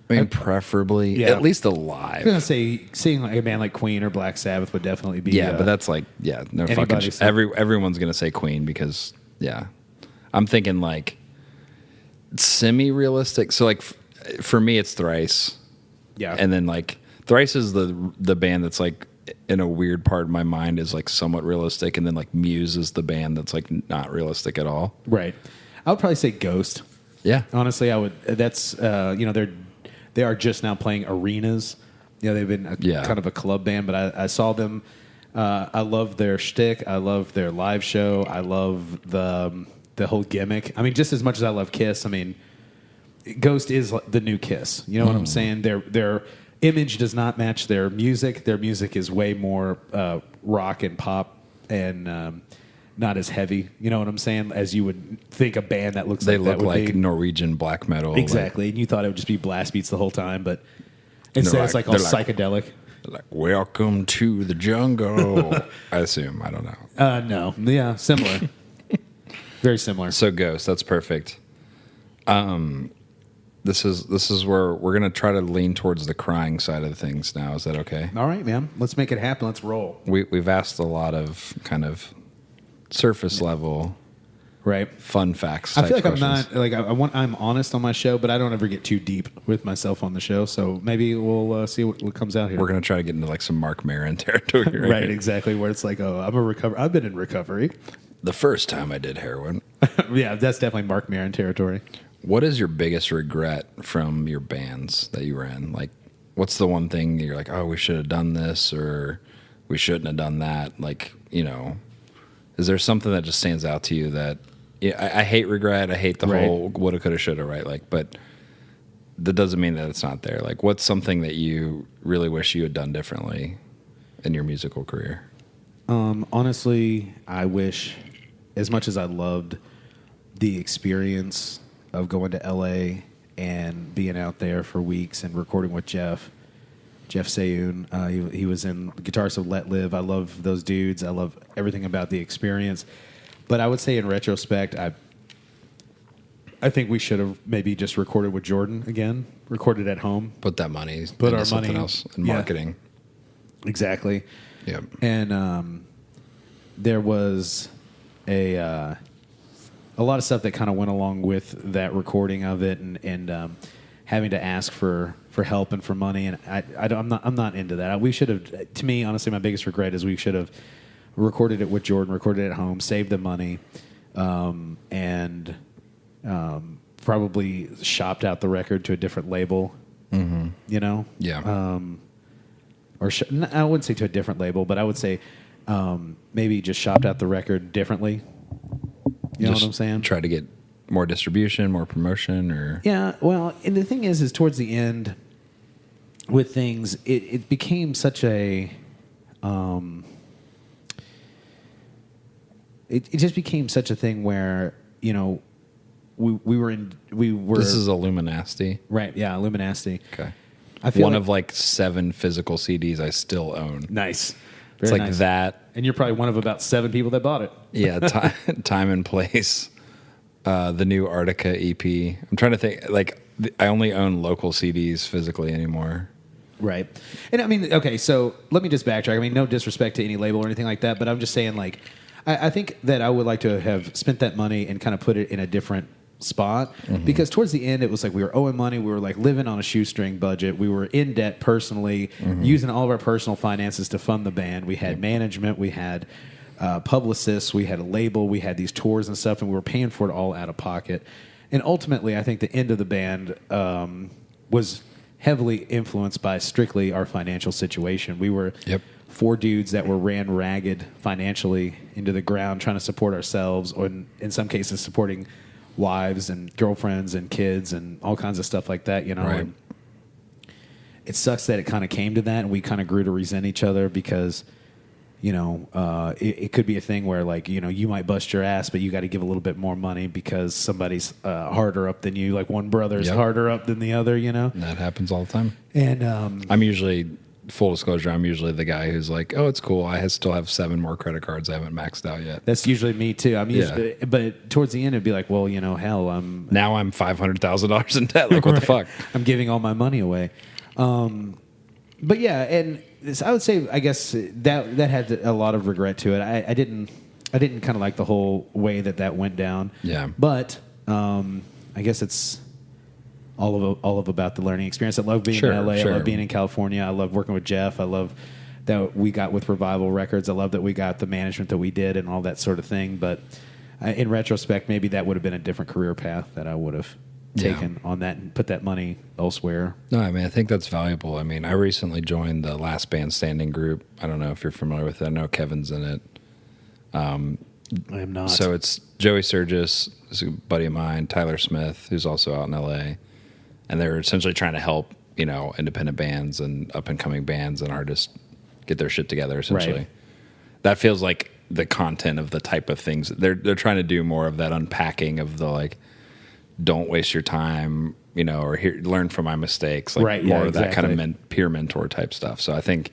I mean, preferably Yeah. at least I alive. was gonna say seeing like a band like Queen or Black Sabbath would definitely be. Yeah, but that's like no fucking. anybody's- Everyone's gonna say Queen because I'm thinking like semi-realistic. So like for me, it's Thrice. yeah, And then like Thrice is the band that's like in a weird part of my mind is like somewhat realistic, and then like Muse is the band that's like not realistic at all. right. I would probably say Ghost. Yeah. Honestly, I would. That's they are just now playing arenas. They've been kind of a club band, but I saw them. I love their shtick. I love their live show. I love the whole gimmick. I mean, just as much as I love Kiss, I mean, Ghost is the new Kiss. You know what I'm saying? Their image does not match their music. Their music is way more rock and pop and not as heavy. You know what I'm saying? As you would think a band that looks They like that look would like be. Norwegian black metal. Exactly. And you thought it would just be blast beats the whole time, but instead it's like all psychedelic. Like, welcome to the jungle. I assume. I don't know. No. Yeah, similar. Very similar. So Ghost, that's perfect. This is where we're gonna try to lean towards the crying side of things now. Is that okay? All right, man. Let's make it happen. Let's roll. We've asked a lot of kind of surface level Right. fun facts. I feel type like questions. I'm not like I'm honest on my show, but I don't ever get too deep with myself on the show. So maybe we'll see what comes out here. We're gonna try to get into like some Mark Maron territory. right, exactly. Where it's like, oh, I've been in recovery. The first time I did heroin. Yeah, that's definitely Mark Maron territory. What is your biggest regret from your bands that you were in? Like, what's the one thing that you're like, oh, we should have done this or we shouldn't have done that? Like, is there something that just stands out to you that I hate regret. I hate the whole woulda, coulda, shoulda, right? Like, but that doesn't mean that it's not there. Like, what's something that you really wish you had done differently in your musical career? Honestly, I wish, as much as I loved the experience of going to LA and being out there for weeks and recording with Jeff Sayoun. He was in Guitarists of Let Live. I love those dudes. I love everything about the experience. But I would say in retrospect, I think we should have maybe just recorded with Jordan again, recorded at home. Put that money, Put into our something money- else in yeah. marketing. Exactly. Yep. And there was a lot of stuff that kind of went along with that recording of it, and having to ask for help and for money. And I'm not into that. We should have. To me, honestly, my biggest regret is we should have recorded it with Jordan, recorded it at home, saved the money, and probably shopped out the record to a different label. Mm-hmm. Yeah. I wouldn't say to a different label, but I would say maybe just shopped out the record differently. You know what I'm saying? Try to get more distribution, more promotion, or Yeah, well, and the thing is towards the end with things, it became such a it just became such a thing where we were. This is Illuminati. Right, yeah, Illuminati. Okay. I feel One like- of like 7 physical CDs I still own. Nice. It's Very like nice. that. And you're probably one of about 7 people that bought it. Yeah, time and place. The new Arctica EP. I'm trying to think. Like, I only own local CDs physically anymore. Right. And I mean, okay, so let me just backtrack. I mean, no disrespect to any label or anything like that, but I'm just saying, like, I think that I would like to have spent that money and kind of put it in a different spot, because towards the end it was like we were owing money, we were like living on a shoestring budget, we were in debt personally, using all of our personal finances to fund the band. We had management, we had publicists, we had a label, we had these tours and stuff, and we were paying for it all out of pocket. And ultimately I think the end of the band was heavily influenced by strictly our financial situation. We were Yep. 4 dudes that were ran ragged financially into the ground, trying to support ourselves, or in some cases supporting wives and girlfriends and kids and all kinds of stuff like that, you know. Right. And it sucks that it kind of came to that, and we kind of grew to resent each other because, you know, it could be a thing where, like, you know, you might bust your ass, but you got to give a little bit more money because somebody's harder up than you. Like one brother's Yep. harder up than the other, you know. And that happens all the time. And I'm usually, full disclosure, I'm usually the guy who's like, oh, it's cool. I still have 7 more credit cards I haven't maxed out yet. that's usually me too. I'm usually, but towards the end, it'd be like, well, you know, hell, Now I'm $500,000 in debt. Like, what the fuck? I'm giving all my money away. But yeah, and I would say, I guess that had a lot of regret to it. I didn't kind of like the whole way that went down. Yeah. But I guess it's all of about the learning experience. I love being in LA. I love being in California. I love working with Jeff. I love that we got with Revival Records. I love that we got the management that we did and all that sort of thing. But in retrospect, maybe that would have been a different career path that I would have taken on that and put that money elsewhere. No, I mean, I think that's valuable. I mean, I recently joined the Last Band Standing group. I don't know if you're familiar with it. I know Kevin's in it. I am not. So it's Joey Sturgis, is a buddy of mine, Tyler Smith, who's also out in LA. And they're essentially trying to help, you know, independent bands and up and coming bands and artists get their shit together, essentially. Right. That feels like the content of the type of things. They're trying to do more of that unpacking of the, like, don't waste your time, you know, or learn from my mistakes, like more of that kind of peer mentor type stuff. So I think,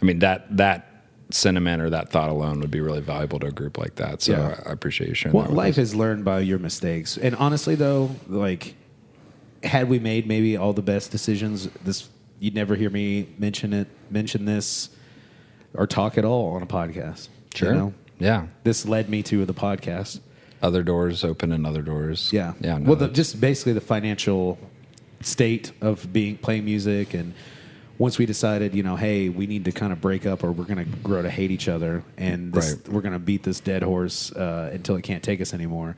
I mean, that sentiment or that thought alone would be really valuable to a group like that. So I appreciate you sharing that with life us. is learned by your mistakes. And honestly, though, like, had we made maybe all the best decisions, you'd never hear me mention this or talk at all on a podcast. Sure. You know? Yeah. This led me to the podcast. Other doors open and other doors. Yeah. Yeah. No, Well, just basically the financial state of playing music. And once we decided, you know, hey, we need to kind of break up or we're going to grow to hate each other. And we're going to beat this dead horse until it can't take us anymore.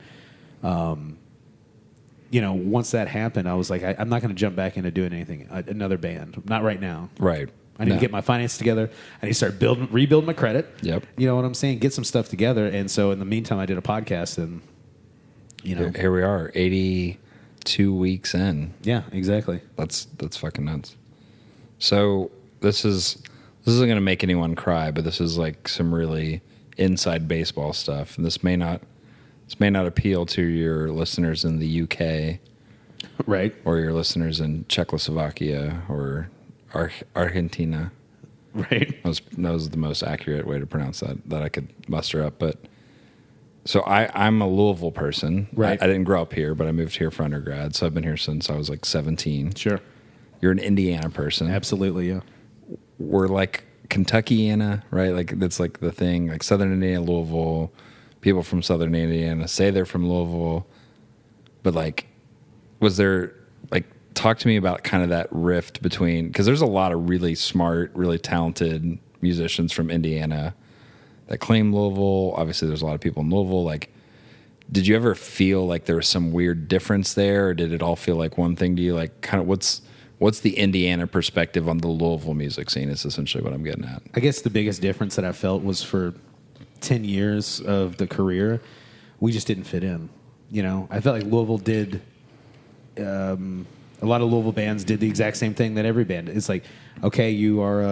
You know, once that happened, I was like, I'm not going to jump back into doing anything, another band. Not right now. Right. I need to get my finances together. I need to start rebuild my credit. Yep. You know what I'm saying? Get some stuff together. And so in the meantime, I did a podcast, and you know, here we are, 82 weeks in. Yeah, exactly. That's fucking nuts. So this isn't going to make anyone cry, but this is like some really inside baseball stuff, and this may not appeal to your listeners in the UK, right? Or your listeners in Czechoslovakia or Argentina. Right. That was the most accurate way to pronounce that I could muster up. But so I'm a Louisville person. Right. I didn't grow up here, but I moved here for undergrad. So I've been here since I was like 17. Sure. You're an Indiana person. Absolutely, yeah. We're like Kentuckiana, right? Like that's like the thing. Like Southern Indiana, Louisville. People from Southern Indiana say they're from Louisville. But like, was there like, talk to me about kind of that rift between, because there's a lot of really smart, really talented musicians from Indiana that claim Louisville. Obviously, there's a lot of people in Louisville. Like, did you ever feel like there was some weird difference there, or did it all feel like one thing to you? Like, kind of what's the Indiana perspective on the Louisville music scene is essentially what I'm getting at. I guess the biggest difference that I felt was for 10 years of the career, we just didn't fit in. You know, I felt like Louisville did... a lot of Louisville bands did the exact same thing that every band. It's like, okay, you are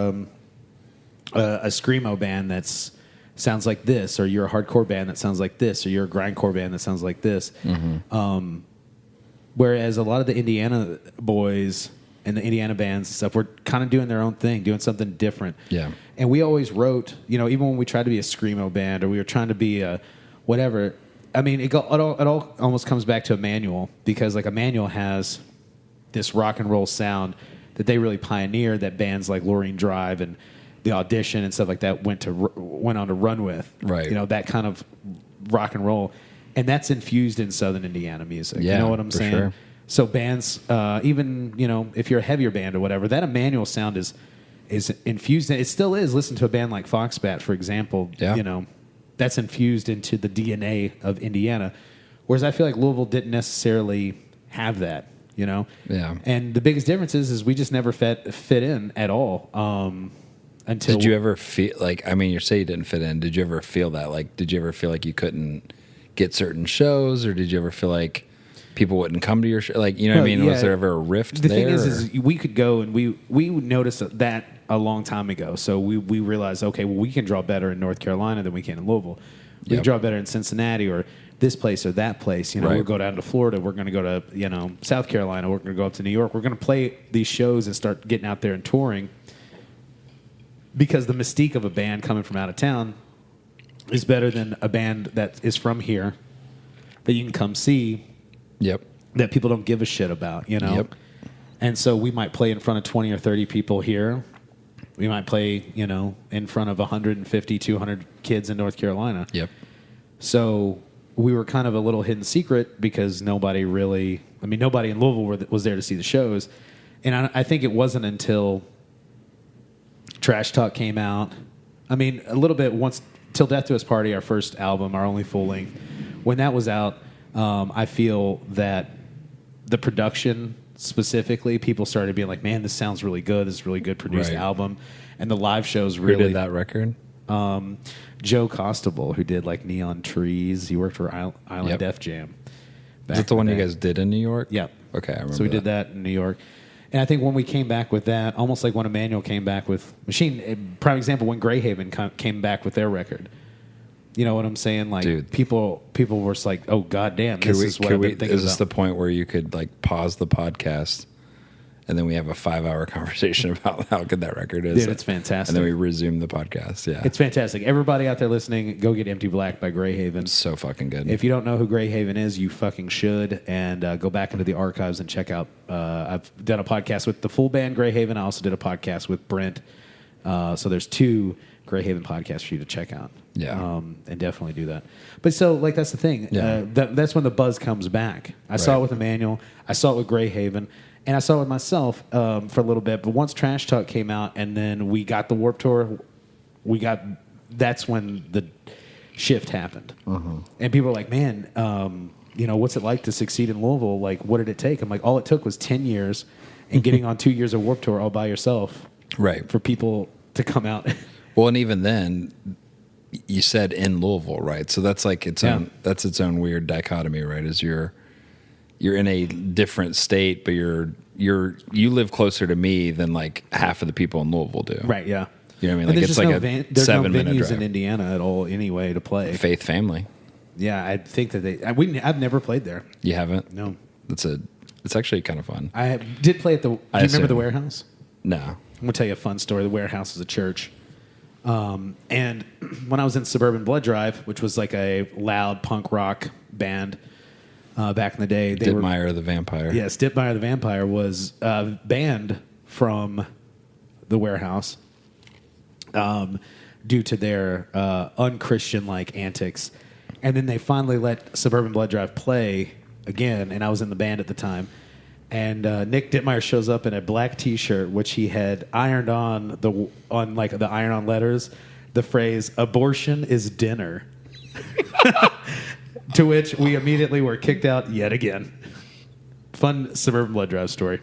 a screamo band that sounds like this, or you're a hardcore band that sounds like this, or you're a grindcore band that sounds like this. Mm-hmm. Whereas a lot of the Indiana boys and the Indiana bands and stuff were kind of doing their own thing, doing something different. Yeah. And we always wrote, you know, even when we tried to be a screamo band or we were trying to be a whatever. I mean, it all almost comes back to Emmanuel, because like Emmanuel has this rock and roll sound that they really pioneered, that bands like Lorraine Drive and The Audition and stuff like that went on to run with. Right. You know, that kind of rock and roll. And that's infused in Southern Indiana music. Yeah, you know what I'm for saying? sure. So bands, even, you know, if you're a heavier band or whatever, that Emmanuel sound is infused. It still is. Listen to a band like Foxbat, for example. Yeah. You know, that's infused into the DNA of Indiana. Whereas I feel like Louisville didn't necessarily have that. you know? Yeah. And the biggest difference is we just never fit in at all. Until Did you ever feel like, I mean, you say you didn't fit in. Did you ever feel that? Like, did you ever feel like you couldn't get certain shows, or did you ever feel like people wouldn't come to your show? Like, you know what I mean? Was there ever a rift the there? The thing is we could go, and we noticed that a long time ago. So we realized, okay, well, we can draw better in North Carolina than we can in Louisville. We can draw better in Cincinnati or this place or that place. You know, we'll go down to Florida. We're going to go to, you know, South Carolina. We're going to go up to New York. We're going to play these shows and start getting out there and touring. Because the mystique of a band coming from out of town is better than a band that is from here that you can come see. Yep. That people don't give a shit about, you know? Yep. And so we might play in front of 20 or 30 people here. We might play, you know, in front of 150, 200 kids in North Carolina. Yep. So we were kind of a little hidden secret because nobody in Louisville was there to see the shows. And I think it wasn't until Trash Talk came out. I mean, a little bit once Till Death Do Us Party, our first album, our only full length. When that was out, I feel that the production specifically, people started being like, "Man, this sounds really good. This is a really good produced album." And the live shows really. Who did that record? Joe Costabile, who did like Neon Trees. He worked for Island Def Jam. Is that the one you guys did in New York? Yeah. Okay, I remember. So we did that in New York. And I think when we came back with that, almost like when Emmanuel came back with Machine, prime example, when Greyhaven came back with their record. You know what I'm saying? Like, dude, people were just like, "Oh, goddamn, this is what I've been thinking Is this about." the point where you could like pause the podcast, and then we have a 5-hour conversation about how good that record is? Dude, it's fantastic. And then we resume the podcast. Yeah, it's fantastic. Everybody out there listening, go get Empty Black by Greyhaven. It's so fucking good. If you don't know who Greyhaven is, you fucking should. And go back into the archives and check out. I've done a podcast with the full band Greyhaven. I also did a podcast with Brent. So there's 2 Greyhaven podcasts for you to check out. Yeah. And definitely do that. But so, like, that's the thing. Yeah. That's when the buzz comes back. I saw it with Emmanuel. I saw it with Greyhaven. And I saw it with myself for a little bit. But once Trash Talk came out and then we got the Warped Tour, that's when the shift happened. And people were like, "Man, you know, what's it like to succeed in Louisville? Like, what did it take?" I'm like, all it took was 10 years and getting on 2 years of Warped Tour all by yourself. Right. For people to come out. Well, and even then, you said in Louisville, right? So that's like its own. That's its own weird dichotomy, right? Is you're in a different state, but you live closer to me than like half of the people in Louisville do. Right. Yeah. You know what I mean? Like it's like a there's 7-minute no venues drive. in Indiana at all anyway to play. Faith Family. Yeah, I think that I've never played there. You haven't? No. It's actually kind of fun. I did play at the. Do you remember the Warehouse? No. I'm gonna tell you a fun story. The Warehouse is a church. And when I was in Suburban Blood Drive, which was like a loud punk rock band back in the day, Dittmeyer the Vampire. Yes, Dittmeyer the Vampire was banned from the Warehouse due to their unchristian-like antics. And then they finally let Suburban Blood Drive play again, and I was in the band at the time. And Nick Dittmeyer shows up in a black T-shirt, which he had ironed on the iron-on letters, the phrase "abortion is dinner," to which we immediately were kicked out yet again. Fun Suburban Blood Drive story.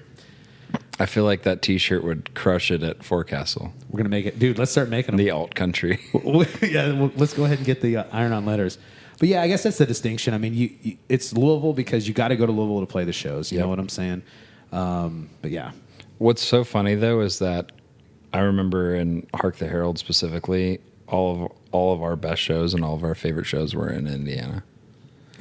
I feel like that T-shirt would crush it at Forecastle. We're gonna make it, dude. Let's start making them. The alt country. Let's go ahead and get the iron-on letters. But yeah, I guess that's the distinction. I mean, it's Louisville because you got to go to Louisville to play the shows. You know what I'm saying? But yeah. What's so funny though is that I remember in Hark the Herald specifically, all of our best shows and all of our favorite shows were in Indiana.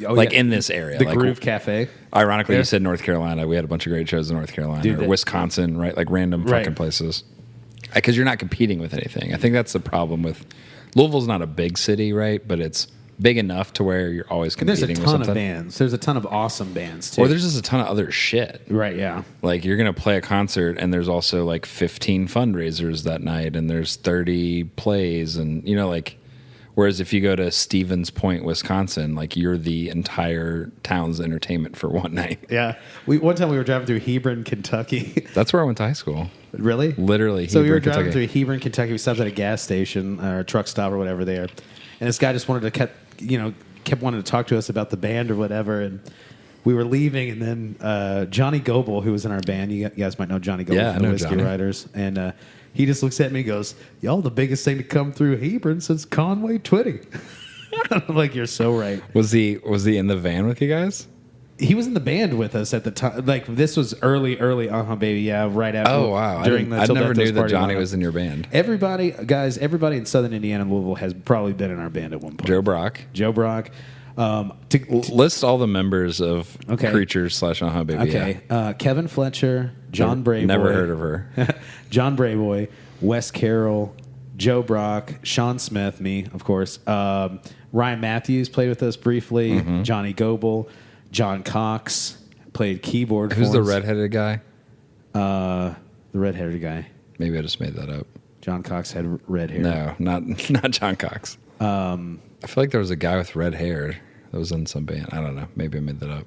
Oh, like in this area, the like, Groove Cafe. Ironically, you said North Carolina. We had a bunch of great shows in North Carolina, or Wisconsin, right? Like random fucking places. Because you're not competing with anything. I think that's the problem with Louisville's not a big city, right? But it's big enough to where you're always competing with something. There's a ton of bands. There's a ton of awesome bands, too. Or there's just a ton of other shit. Right, yeah. Like, you're going to play a concert, and there's also, like, 15 fundraisers that night, and there's 30 plays, and, you know, like... Whereas if you go to Stevens Point, Wisconsin, like, you're the entire town's entertainment for one night. Yeah. One time we were driving through Hebron, Kentucky. That's where I went to high school. Really? Literally, so Hebron, we were driving Kentucky. through Hebron, Kentucky. We stopped at a gas station or a truck stop or whatever there. And this guy just wanted to kept wanting to talk to us about the band or whatever. And we were leaving, and then Johnny Goebel, who was in our band, you guys might know Johnny Goebel Yeah, from I the know Whiskey Johnny. Riders, and he just looks at me and goes, "Y'all the biggest thing to come through Hebron since Conway Twitty." I'm like, you're so right. Was he in the van with you guys? He was in the band with us at the time. Like, this was early, baby. Yeah, right after. Oh wow! I During the Till never Death knew Us that party Johnny lineup. was in your band. Everybody in Southern Indiana and Louisville has probably been in our band at one point. Joe Brock. Joe Brock. List all the members of Okay. Creatures / Baby. Okay. Kevin Fletcher, John Brayboy. Never heard of her. John Brayboy, Wes Carroll, Joe Brock, Sean Smith, me, of course. Ryan Matthews played with us briefly. Mm-hmm. Johnny Goebel, John Cox played keyboard. Who's for the us. redheaded guy? The redheaded guy. Maybe I just made that up. John Cox had red hair. No, not John Cox. I feel like there was a guy with red hair that was in some band. I don't know. Maybe I made that up.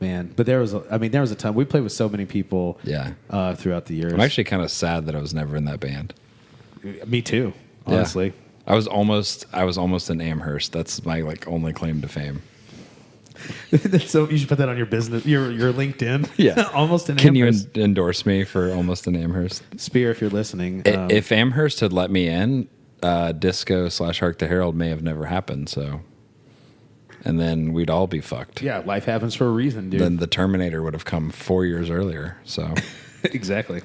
Man, but there was a ton. We played with so many people. Yeah. Throughout the years. I'm actually kind of sad that I was never in that band. Me too. Yeah. Honestly. I was almost in Amherst. That's my only claim to fame. So you should put that on your business, your LinkedIn. Yeah. Almost an Can Amherst. you endorse me for almost in Amherst? Spear, if you're listening. If Amherst had let me in, Disco / Hark the Herald may have never happened. So, and then we'd all be fucked. yeah, life happens for a reason, dude. Then the Terminator would have come 4 years earlier. So, Exactly.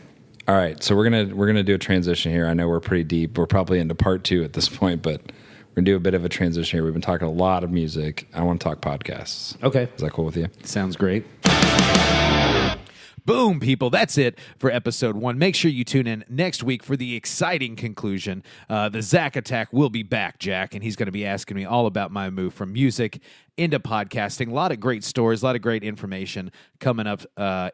all right. So we're gonna do a transition here. I know we're pretty deep. We're probably into part 2 at this point, but we're gonna do a bit of a transition here. We've been talking a lot of music. I want to talk podcasts. Okay. Is that cool with you? Sounds great. Boom, people. That's it for episode 1. Make sure you tune in next week for the exciting conclusion. The Zack Attack will be back, Jack, and he's going to be asking me all about my move from music into podcasting. A lot of great stories, a lot of great information coming up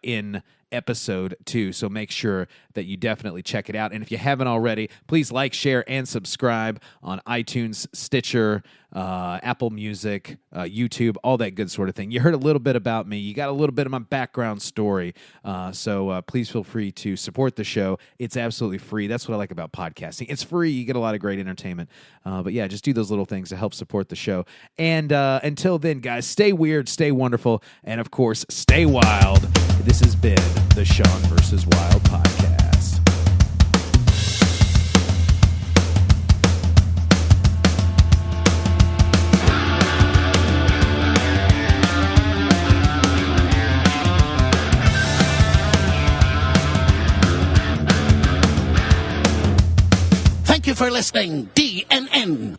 in episode 2. So make sure that you definitely check it out. And if you haven't already, please like, share, and subscribe on iTunes, Stitcher, Apple Music, YouTube, all that good sort of thing. You heard a little bit about me. You got a little bit of my background story. So please feel free to support the show. It's absolutely free. That's what I like about podcasting. It's free. You get a lot of great entertainment. But yeah, just do those little things to help support the show. And until then, guys, stay weird, stay wonderful, and of course, stay wild. This has been the Sean vs. Wild podcast. Thank you for listening, DNN.